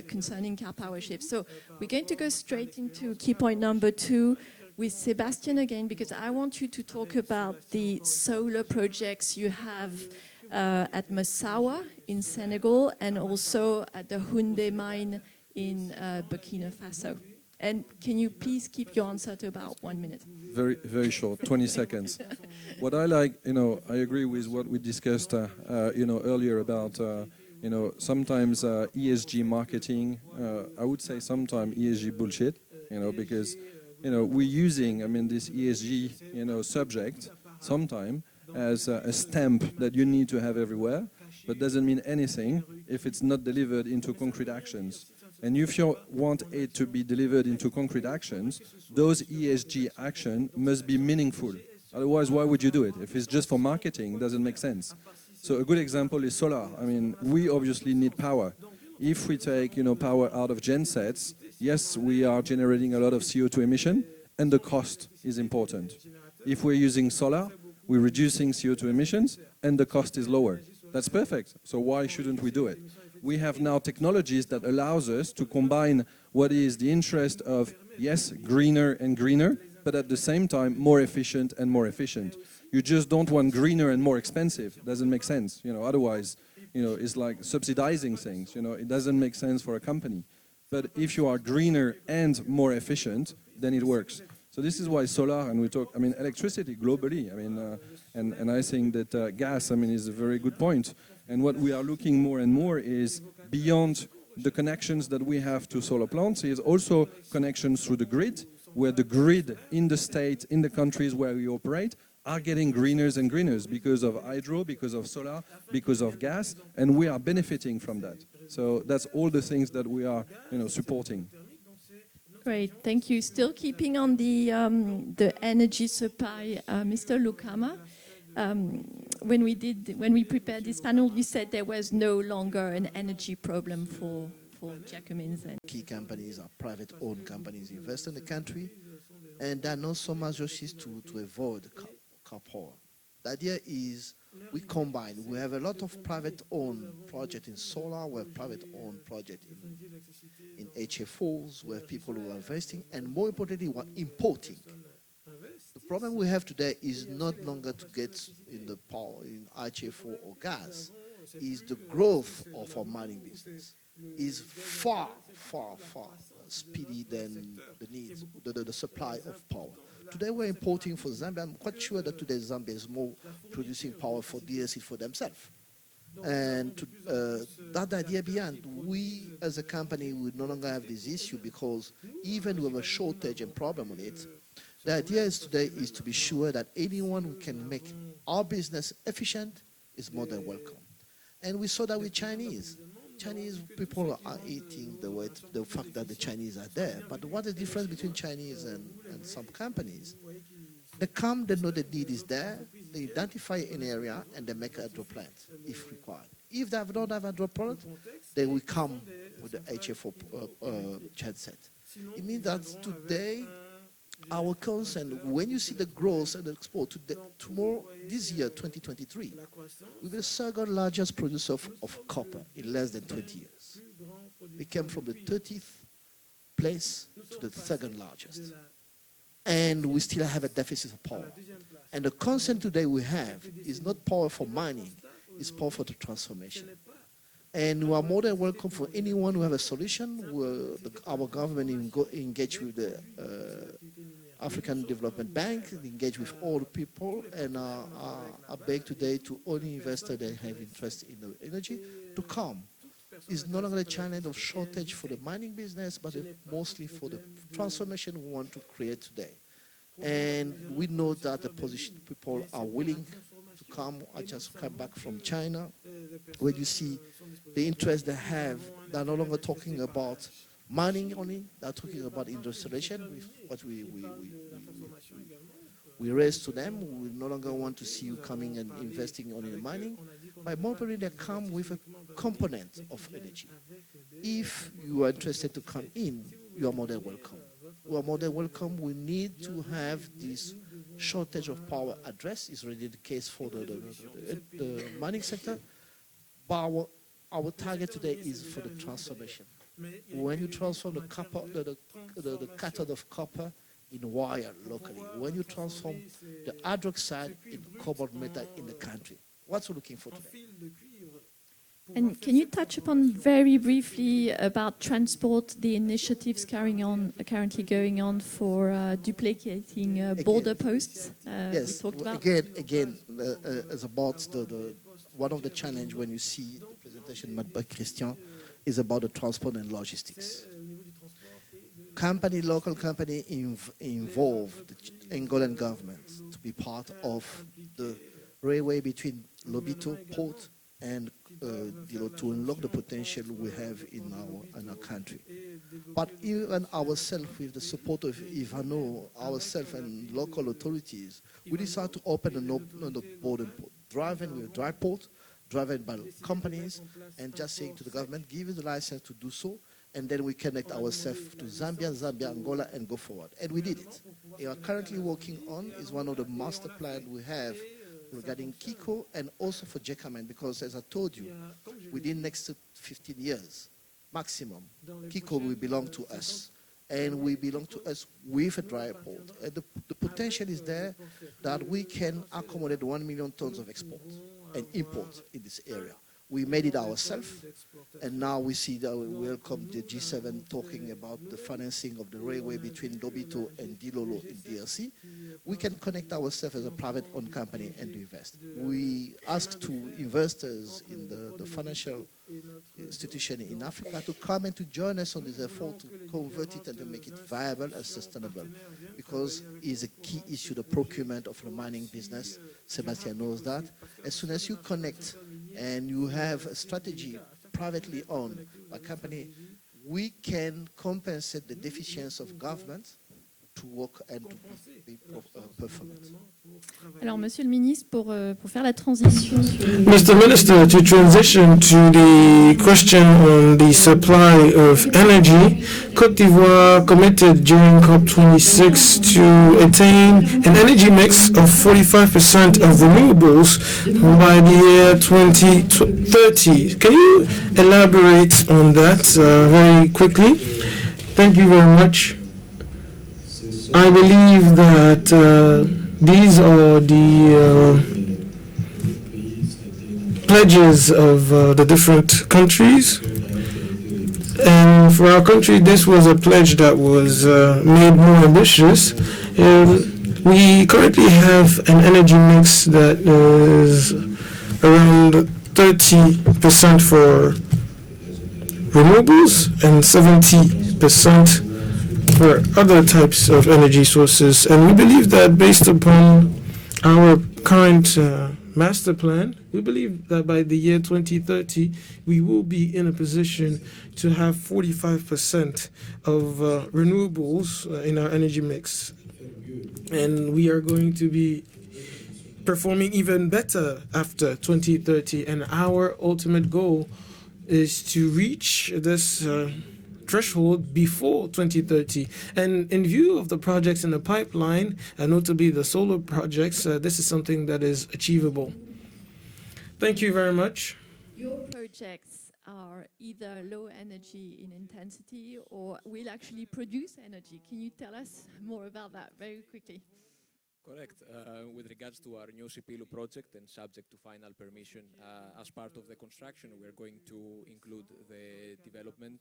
concerning car power shifts. So, we're going to go straight into key point number 2 with Sébastien again, because I want you to talk about the solar projects you have at Massawa in Senegal and also at the Houndé mine in Burkina Faso. And can you please keep your answer to about 1 minute? Very, very short, 20 seconds. What I like, I agree with what we discussed, earlier about, sometimes ESG marketing. I would say sometimes ESG bullshit, because, we're using, this ESG, subject sometime as a stamp that you need to have everywhere, but doesn't mean anything if it's not delivered into concrete actions. And if you want it to be delivered into concrete actions, those ESG actions must be meaningful. Otherwise, why would you do it? If it's just for marketing, it doesn't make sense. So a good example is solar. I mean, we obviously need power. If we take, power out of gensets, yes, we are generating a lot of CO2 emission, and the cost is important. If we're using solar, we're reducing CO2 emissions, and the cost is lower. That's perfect. So why shouldn't we do it? We have now technologies that allows us to combine what is the interest of, yes, greener and greener, but at the same time, more efficient and more efficient. You just don't want greener and more expensive. It doesn't make sense. Otherwise, it's like subsidizing things. It doesn't make sense for a company. But if you are greener and more efficient, then it works. So this is why solar, and we talk, electricity globally, and I think that gas, is a very good point. And what we are looking more and more is beyond the connections that we have to solar plants, is also connections through the grid, where the grid in the state, in the countries where we operate, are getting greener and greener because of hydro, because of solar, because of gas, and we are benefiting from that. So that's all the things that we are, supporting. Great, thank you. Still keeping on the energy supply, Mr. Lukama. When we prepared this panel, you said there was no longer an energy problem for Gécamines. Key companies are private-owned companies invest in the country, and there are not so much resources to avoid car power. The idea is we combine. We have a lot of private-owned projects in solar, we have private-owned projects in HFOs, we have people who are investing, and more importantly, we are importing. The problem we have today is not longer to get in the power, in HFO or gas, is the growth of our mining business is far, far, far speedy than the needs, the supply of power. Today we're importing for Zambia. I'm quite sure that today Zambia is more producing power for DRC for themselves. And that idea behind, we as a company would no longer have this issue because even with a shortage and problem on it, the idea is today is to be sure that anyone who can make our business efficient is more than welcome. And we saw that with Chinese. Chinese people are eating the fact that the Chinese are there. But what is the difference between Chinese and some companies? They come, they know the need is there, they identify an area, and they make a hydro plant if required. If they don't have a hydro product, they will come with the HFO genset. It means that today, our concern, when you see the growth and the export, tomorrow, this year, 2023, we're the second largest producer of copper in less than 20 years. We came from the 30th place to the second largest. And we still have a deficit of power. And the concern today we have is not power for mining, it's power for the transformation. And we are more than welcome for anyone who have a solution. Our government engage with the African Development Bank, engage with all the people, and I beg today to all investors that have interest in the energy to come. It's no longer a challenge of shortage for the mining business, but mostly for the transformation we want to create today. And we know that the position people are willing to come. I just come back from China, where you see the interest they have. They're no longer talking about mining only, they're talking about industrialization, what we raise to them. We no longer want to see you coming and investing only in mining. By more importantly, they come with a component of energy. If you are interested to come in, you are more than welcome. You are more than welcome. We need to have this shortage of power addressed. It's already the case for the mining sector. But our target today is for the transformation. When you transform the copper, the cathode of copper in wire locally, when you transform the hydroxide in cobalt metal in the country, what we're looking for today. And can you touch upon very briefly about transport, the initiatives currently going on for duplicating border posts? Yes, we talked about. Again, as about the one of the challenge when you see the presentation made by Christian is about the transport and logistics. Local company involved the Angolan government to be part of the railway between Lobito Port and to unlock the potential we have in our country. But even ourselves, with the support of Ivano, ourselves and local authorities, we decided to open another border port, driving with a dry port, driven by companies, and just saying to the government, give us the license to do so, and then we connect ourselves to Zambia, Angola, and go forward. And we did it. We are currently working on is one of the master plans we have regarding Kiko and also for Jekamen, because as I told you, within next 15 years, maximum, Kiko will belong to us. And we belong to us with a dry port. The potential is there that we can accommodate 1 million tons of export and import in this area. We made it ourselves, and now we see that we welcome the G7 talking about the financing of the railway between Lobito and Dilolo in DRC. We can connect ourselves as a private-owned company and invest. We ask to investors in the financial institution in Africa to come and to join us on this effort to convert it and to make it viable and sustainable, because it's a key issue, the procurement of the mining business. Sebastian knows that. As soon as you connect and you have a strategy privately owned by company, we can compensate the deficiency of government to work and to be performant. Alors, Monsieur le Ministre, pour faire la transition. Mr. Minister, to transition to the question on the supply of energy, Côte d'Ivoire committed during COP26 to attain an energy mix of 45% of renewables by the year 2030. Can you elaborate on that very quickly? Thank you very much. I believe that these are the pledges of the different countries. And for our country, this was a pledge that was made more ambitious. We currently have an energy mix that is around 30% for renewables and 70% for other types of energy sources. And we believe that based upon our current master plan, we believe that by the year 2030, we will be in a position to have 45% of renewables in our energy mix. And we are going to be performing even better after 2030. And our ultimate goal is to reach this threshold before 2030. And in view of the projects in the pipeline, and notably the solar projects, this is something that is achievable. Thank you very much. Your projects are either low energy in intensity or will actually produce energy. Can you tell us more about that very quickly? Correct. With regards to our new Sipilu project and subject to final permission, as part of the construction, we are going to include the development,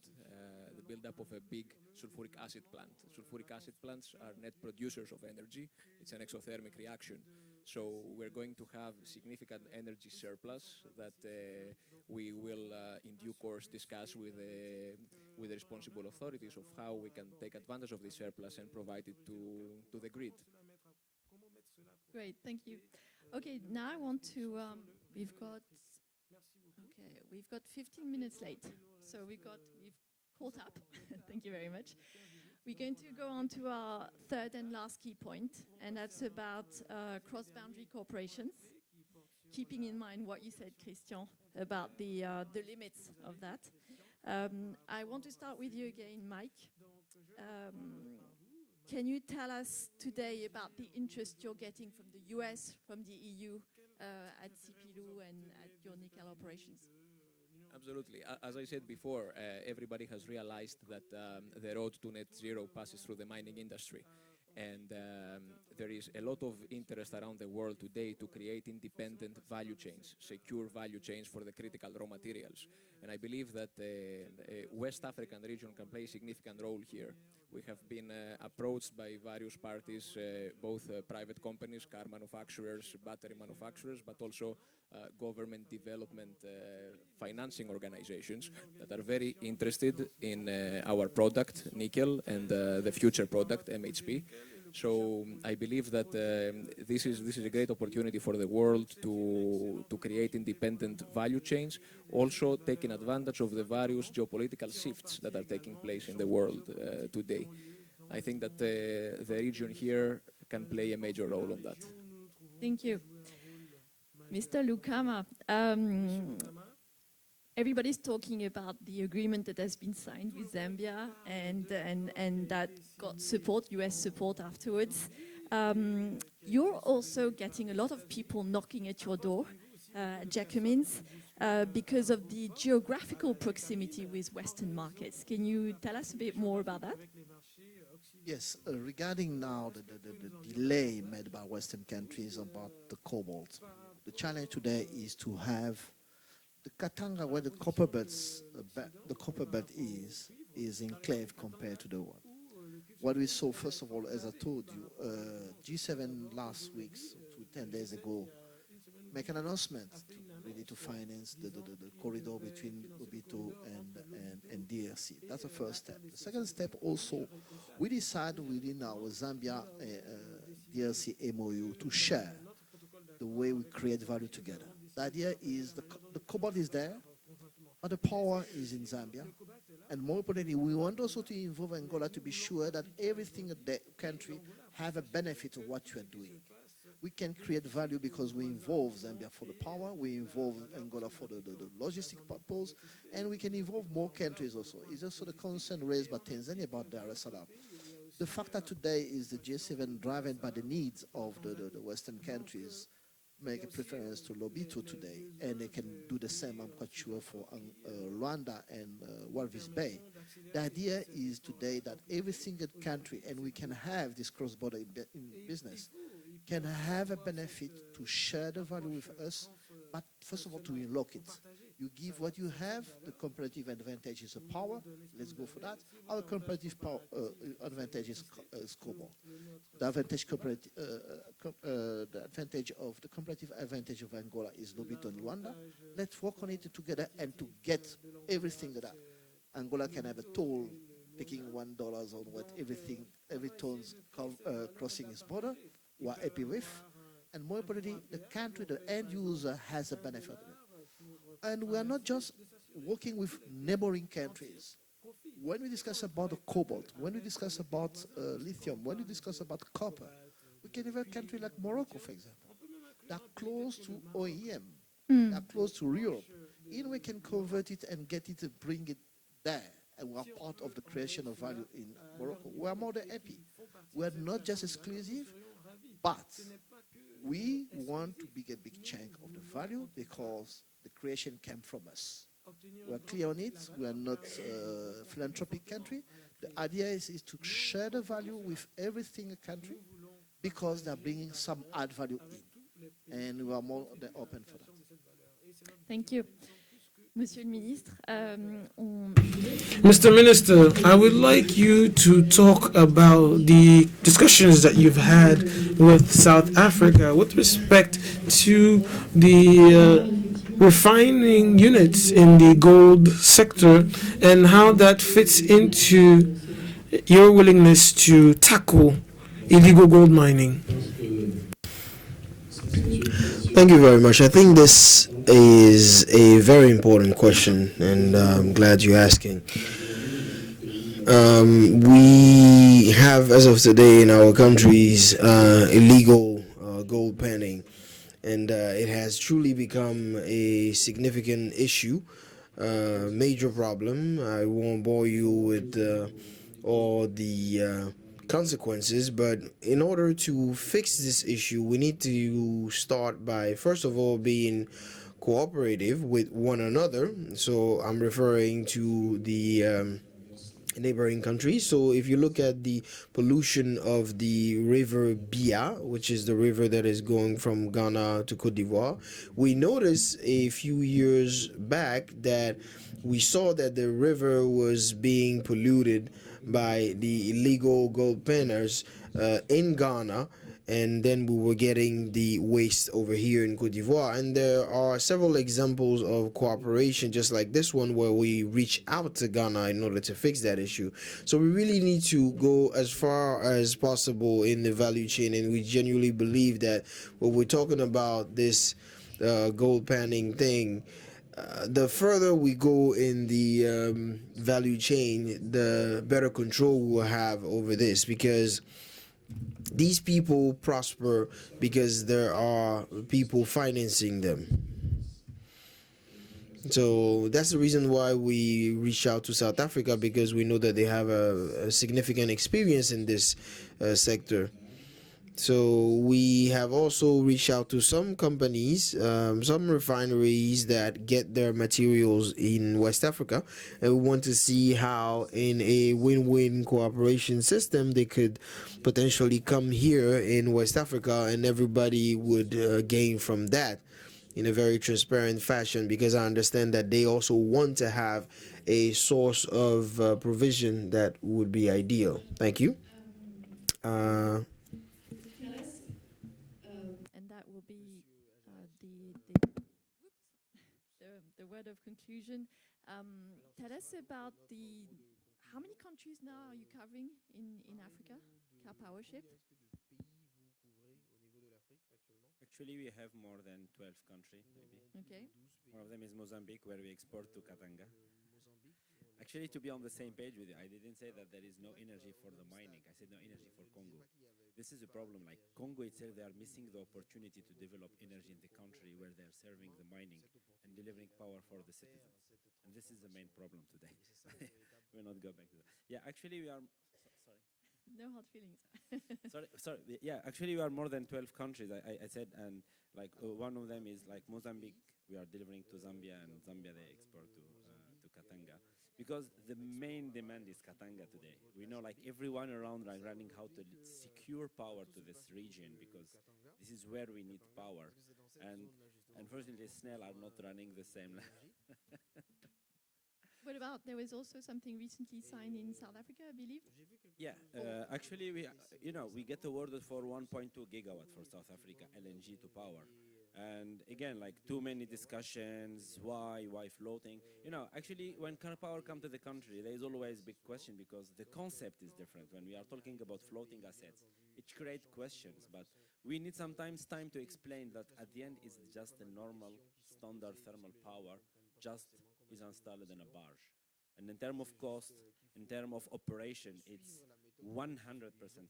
the build-up of a big sulfuric acid plant. Sulfuric acid plants are net producers of energy. It's an exothermic reaction. So we're going to have significant energy surplus that we will, in due course, discuss with the responsible authorities of how we can take advantage of this surplus and provide it to the grid. Great, thank you. Okay, now I want to. We've got 15 minutes late, so we've caught up. Thank you very much. We're going to go on to our third and last key point, and that's about cross-boundary corporations. Keeping in mind what you said, Christian, about the limits of that. I want to start with you again, Mike. Can you tell us today about the interest you're getting from the US, from the EU, at Sipilu and at your nickel operations? Absolutely. As I said before, everybody has realized that the road to net zero passes through the mining industry. And there is a lot of interest around the world today to create independent value chains, secure value chains for the critical raw materials. And I believe that the West African region can play a significant role here. We have been approached by various parties, both private companies, car manufacturers, battery manufacturers, but also government development financing organizations that are very interested in our product, nickel, and the future product, MHP. So I believe that this is a great opportunity for the world to create independent value chains, also taking advantage of the various geopolitical shifts that are taking place in the world today. I think that the region here can play a major role on that. Thank you. Mr. Lukama, everybody's talking about the agreement that has been signed with Zambia and that got support, US support afterwards. You're also getting a lot of people knocking at your door, Jacquemines, because of the geographical proximity with Western markets. Can you tell us a bit more about that? Yes, regarding now the delay made by Western countries about the cobalt, the challenge today is to have the Katanga, where the copper belt is enclave compared to the world. What we saw, first of all, as I told you, G7 last week, 10 days ago, make an announcement really to finance the corridor between Lobito and DRC. That's the first step. The second step also, we decided within our Zambia DRC MOU to share the way we create value together. The idea is the cobalt is there, but the power is in Zambia. And more importantly, we want also to involve Angola to be sure that everything in the country have a benefit of what you are doing. We can create value because we involve Zambia for the power, we involve Angola for the logistic purpose, and we can involve more countries also. It's also the concern raised by Tanzania about Dar es Salaam. The fact that today is the G7 driven by the needs of the Western countries make a preference to Lobito today, and they can do the same, I'm quite sure, for Rwanda and Walvis Bay. The idea is today that every single country, and we can have this cross-border in business, can have a benefit to share the value with us, but first of all to unlock it. You give what you have, the comparative advantage is a power, let's go for that. Our comparative power, advantage is cobalt. The advantage the comparative advantage of Angola is Lobito and Rwanda. Let's work on it together and to get everything that Angola can have a toll taking $1 on what every tonne's crossing its border. We are happy with, and more importantly, the country, the end user has a benefit of it. And we are not just working with neighboring countries. When we discuss about the cobalt, when we discuss about lithium, when we discuss about copper, we can have a country like Morocco, for example. They're close to OEM, they're close to Europe. Either we can convert it and get it and bring it there, and we are part of the creation of value in Morocco. We are more than happy. We are not just exclusive, but we want to be a big chunk of the value because the creation came from us. We are clear on it. We are not a philanthropic country. The idea is to share the value with every single country because they're bringing some add value in. And we are more than open for that. Thank you. Monsieur le Ministre, Mr. Minister, I would like you to talk about the discussions that you've had with South Africa with respect to the refining units in the gold sector and how that fits into your willingness to tackle illegal gold mining. Thank you very much. I think this is a very important question, and I'm glad you're asking. We have, as of today, in our countries, illegal gold panning, and it has truly become a significant issue, major problem. I won't bore you with all the consequences, but in order to fix this issue, we need to start by, first of all, being cooperative with one another. So I'm referring to the neighboring countries. So if you look at the pollution of the river Bia, which is the river that is going from Ghana to Cote d'Ivoire, we noticed a few years back that we saw that the river was being polluted by the illegal gold panners in Ghana, and then we were getting the waste over here in Cote d'Ivoire. And there are several examples of cooperation, just like this one, where we reach out to Ghana in order to fix that issue. So we really need to go as far as possible in the value chain, and we genuinely believe that when we're talking about this gold panning thing, the further we go in the value chain, the better control we will have over this, because these people prosper because there are people financing them. So that's the reason why we reach out to South Africa, because we know that they have a significant experience in this sector. So we have also reached out to some companies, some refineries that get their materials in West Africa, and we want to see how in a win-win cooperation system they could potentially come here in West Africa, and everybody would gain from that in a very transparent fashion, because I understand that they also want to have a source of provision that would be ideal. Thank you. And that will be the word of conclusion. Tell us about how many countries now are you covering in Africa, Car Power Ship? Actually, we have more than 12 countries, maybe. Okay. One of them is Mozambique, where we export to Katanga. Actually, to be on the same page with you, I didn't say that there is no energy for the mining. I said no energy for Congo. This is a problem. Like Congo itself, they are missing the opportunity to develop energy in the country where they are serving the mining and delivering power for the citizens. And this is the main problem today. We'll not go back to that. Yeah, actually, we are. Sorry. No hard feelings. sorry. Yeah, actually, we are more than 12 countries. I said, and like one of them is like Mozambique. We are delivering to Zambia, and Zambia they export to Katanga, because the main demand is Katanga today. We know like everyone around like running how to secure power to this region, because this is where we need power, and unfortunately, SNEL are not running the same level. What about, there was also something recently signed in South Africa, I believe? Yeah, actually, we get awarded for 1.2 gigawatt for South Africa LNG to power. And again, like too many discussions, why floating? Actually, when Car Power come to the country, there is always big question, because the concept is different. When we are talking about floating assets, it creates questions, but we need sometimes time to explain that at the end it's just a normal standard thermal power, just is installed in a barge. And in terms of cost, in terms of operation, it's 100%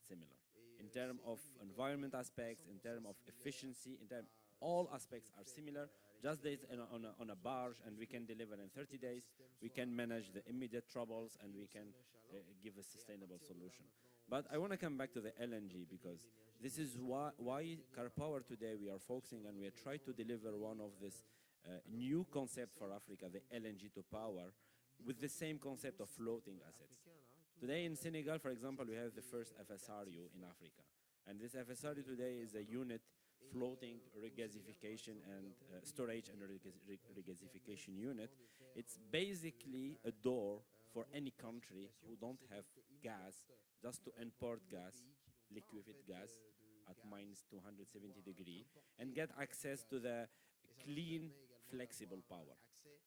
similar. In terms of environment aspects, in terms of efficiency, in terms, all aspects are similar. Just days on a barge, and we can deliver in 30 days. We can manage the immediate troubles, and we can give a sustainable solution. But I want to come back to the LNG, because this is why Car Power today we are focusing, and we are trying to deliver one of this new concept for Africa, the LNG to power, with the same concept of floating assets. Today in Senegal, for example, we have the first FSRU in Africa. And this FSRU today is a unit floating regasification and storage and regasification unit. It's basically a door for any country who don't have gas, just to import gas, liquefied gas, at minus 270 degrees, and get access to the clean, flexible power.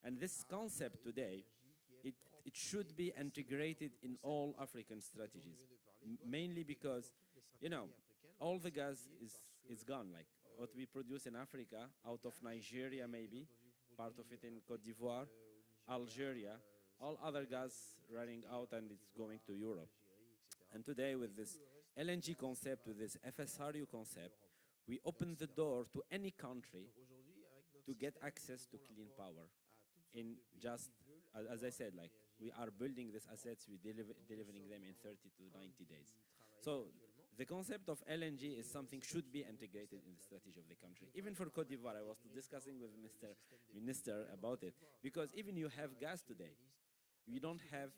And this concept today, it should be integrated in all African strategies, mainly because, all the gas is gone. Like what we produce in Africa, out of Nigeria maybe, part of it in Cote d'Ivoire, Algeria, all other gas running out, and it's going to Europe. And today with this LNG concept, with this FSRU concept, we open the door to any country to get access to clean power in just, as I said, like we are building these assets, we delivering them in 30 to 90 days. So the concept of LNG is something should be integrated in the strategy of the country. Even for Cote d'Ivoire, I was discussing with Mr. Minister about it, because even you have gas today, you don't have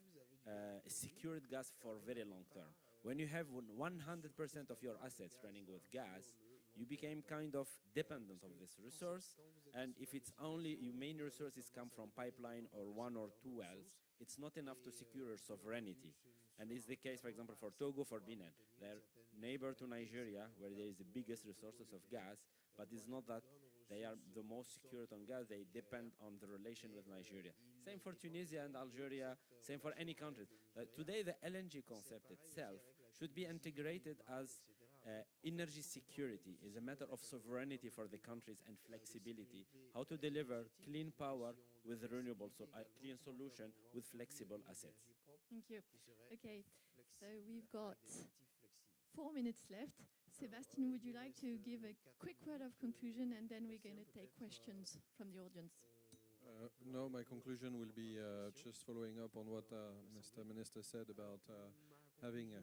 secured gas for very long term. When you have 100% of your assets running with gas, you became kind of dependent of this resource, and if it's only your main resources come from pipeline or one or two wells, it's not enough to secure your sovereignty. And it's the case, for example, for Togo, for Benin. They're neighbor to Nigeria, where there is the biggest resources of gas, but it's not that they are the most secured on gas. They depend on the relation with Nigeria. Same for Tunisia and Algeria, same for any country. Today, the LNG concept itself should be integrated as energy security. Is a matter of sovereignty for the countries and flexibility. How to deliver clean power with renewable, so a clean solution with flexible assets. Thank you. Okay, so we've got 4 minutes left. Sebastian, would you like to give a quick word of conclusion, and then we're going to take questions from the audience? No, my conclusion will be just following up on what Mr. Minister said about having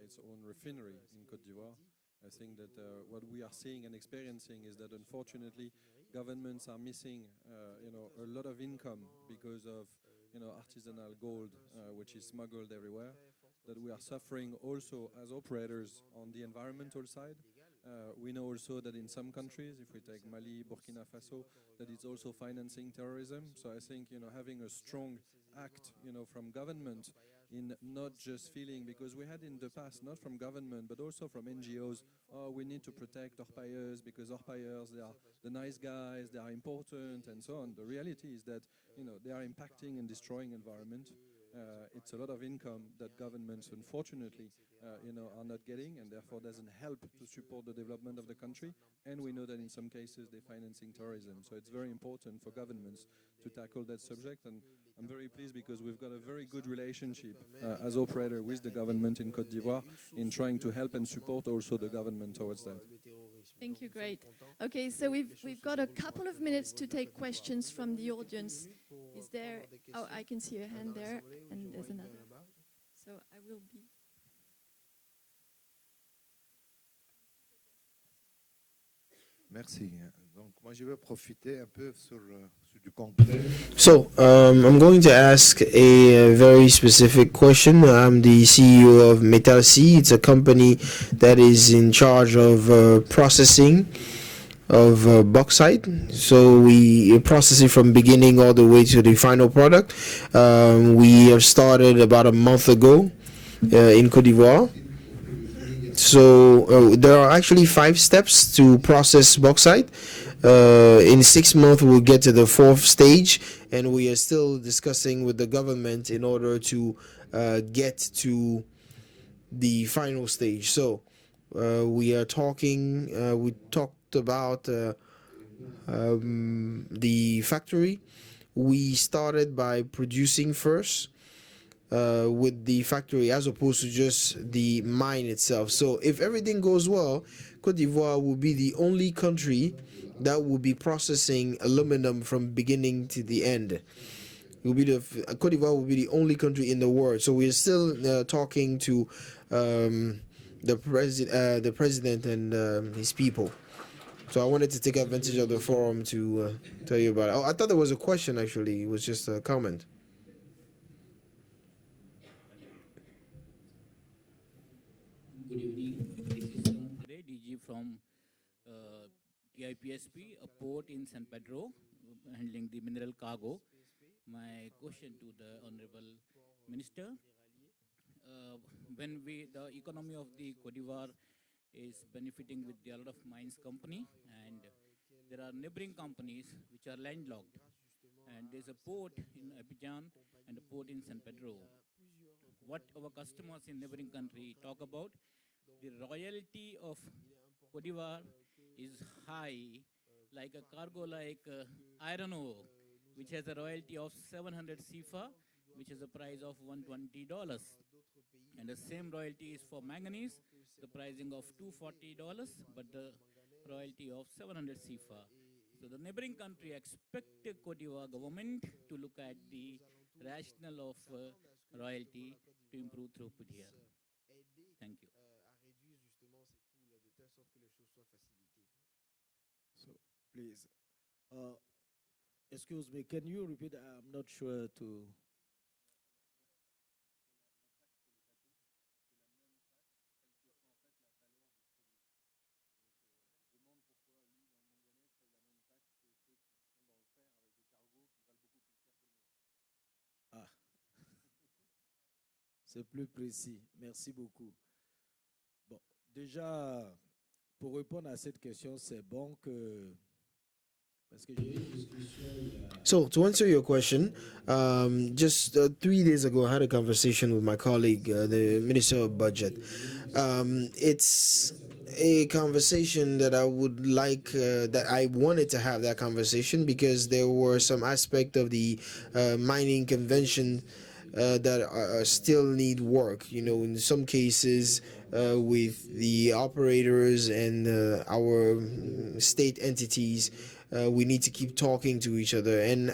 its own refinery in Côte d'Ivoire. I think that what we are seeing and experiencing is that unfortunately governments are missing a lot of income because of artisanal gold which is smuggled everywhere, that we are suffering also as operators on the environmental side. We know also that in some countries, if we take Mali, Burkina Faso, that it's also financing terrorism. So I think having a strong act from government in not just feeling, because we had in the past, not from government, but also from NGOs, we need to protect orpailleurs because orpailleurs, they are the nice guys, they are important, and so on. The reality is that, they are impacting and destroying environment. It's a lot of income that governments, unfortunately, are not getting, and therefore doesn't help to support the development of the country. And we know that in some cases they're financing terrorism. So it's very important for governments to tackle that subject. And I'm very pleased because we've got a very good relationship as operator with the government in Côte d'Ivoire in trying to help and support also the government towards that. Thank you, great. Okay, so we've got a couple of minutes to take questions from the audience. Is there, oh, I can see a hand there, and there's another. So I will be. Merci. Donc, moi, je vais profiter un peu sur du concret. So, I'm going to ask a very specific question. I'm the CEO of Metal C. It's a company that is in charge of processing of bauxite. So we process it from beginning all the way to the final product. We have started about a month ago in Côte d'Ivoire. So there are actually 5 steps to process bauxite. In 6 months, we'll get to the 4th stage, and we are still discussing with the government in order to get to the final stage. So we are talking, we talked about the factory. We started by producing first with the factory as opposed to just the mine itself. So if everything goes well, Côte d'Ivoire will be the only country that will be processing aluminum from beginning to the end. It will be Côte d'Ivoire will be the only country in the world. So we're still talking to the president and his people. So I wanted to take advantage of the forum to tell you about it. Oh, I thought there was a question, actually. It was just a comment. Good evening. This is Ray DG from TIPSP, a port in San Pedro, handling the mineral cargo. My question to the Honorable Minister, when the economy of the Côte d'Ivoire is benefiting with a lot of mines company, and there are neighboring companies which are landlocked, and there's a port in Abidjan and a port in San Pedro. What our customers in neighboring country talk about, the royalty of Côte d'Ivoire is high, like a cargo like iron ore, which has a royalty of 700 CFA, which is a price of $120. And the same royalty is for manganese, the pricing of $240, but the royalty of 700 CFA. So the neighboring country expect the Côte d'Ivoire government to look at the rationale of royalty to improve throughput here. Thank you. So, please, excuse me, can you repeat? I'm not sure to... C'est plus précis. Merci beaucoup. Bon, déjà, pour répondre à cette question, c'est bon que... Parce que j'ai eu une discussion il y a... So, to answer your question, just 3 days ago, I had a conversation with my colleague, the Minister of Budget. It's a conversation that I would like, that I wanted to have that conversation because there were some aspect of the mining convention that still need work. You know, in some cases, with the operators and our state entities, we need to keep talking to each other. And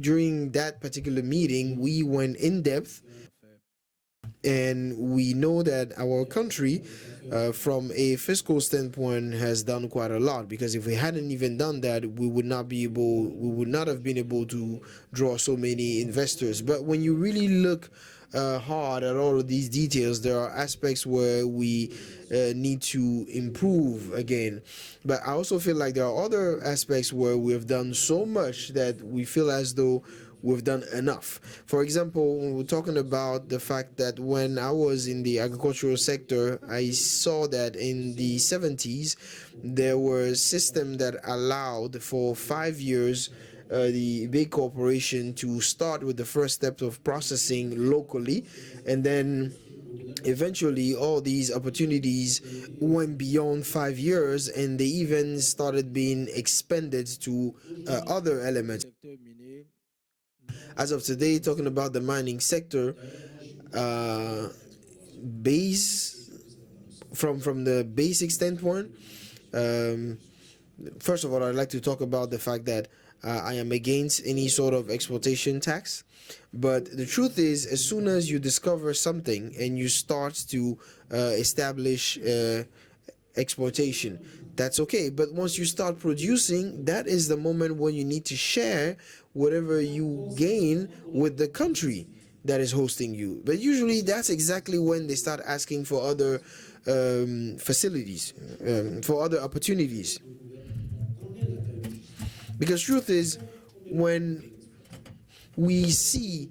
during that particular meeting, we went in depth, and we know that our country, from a fiscal standpoint, has done quite a lot. Because if we hadn't even done that, we would not have been able to draw so many investors. But when you really look hard at all of these details, there are aspects where we need to improve again. But I also feel like there are other aspects where we have done so much that we feel as though we've done enough. For example, when we're talking about the fact that when I was in the agricultural sector, I saw that in the 70s, there were a system that allowed for 5 years the big corporation to start with the first steps of processing locally, and then eventually all these opportunities went beyond 5 years, and they even started being expanded to other elements. As of today, talking about the mining sector, from the basic standpoint, first of all, I'd like to talk about the fact that I am against any sort of exploitation tax. But the truth is, as soon as you discover something and you start to establish exploitation, that's okay. But once you start producing, that is the moment when you need to share whatever you gain with the country that is hosting you. But usually that's exactly when they start asking for other facilities, for other opportunities. Because truth is, when we see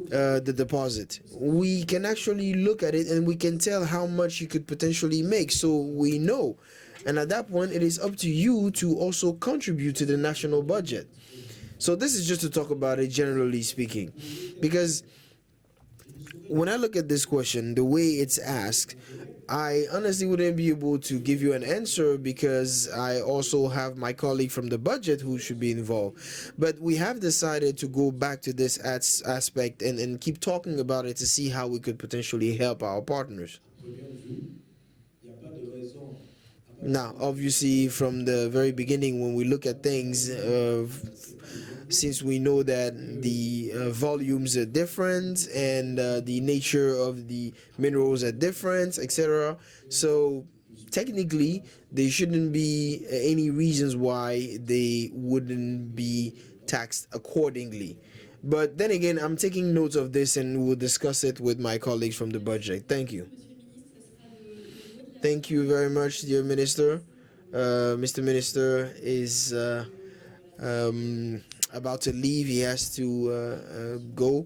the deposit, we can actually look at it and we can tell how much you could potentially make, so we know. And at that point, it is up to you to also contribute to the national budget. So this is just to talk about it generally speaking, because when I look at this question, the way it's asked, I honestly wouldn't be able to give you an answer because I also have my colleague from the budget who should be involved. But we have decided to go back to this aspect and keep talking about it to see how we could potentially help our partners. Now, obviously, from the very beginning, when we look at things, since we know that the volumes are different and the nature of the minerals are different, etc. So technically, there shouldn't be any reasons why they wouldn't be taxed accordingly. But then again, I'm taking notes of this and we'll discuss it with my colleagues from the budget. Thank you. Thank you very much, dear Minister. Mr. Minister is about to leave. He has to go.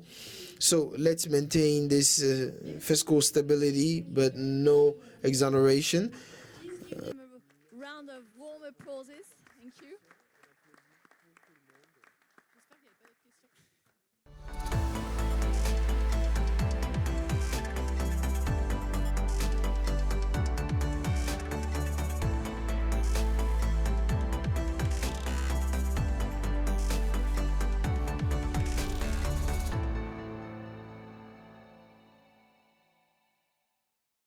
So let's maintain this fiscal stability, but no exoneration. Please give them a round of warm applause. Thank you.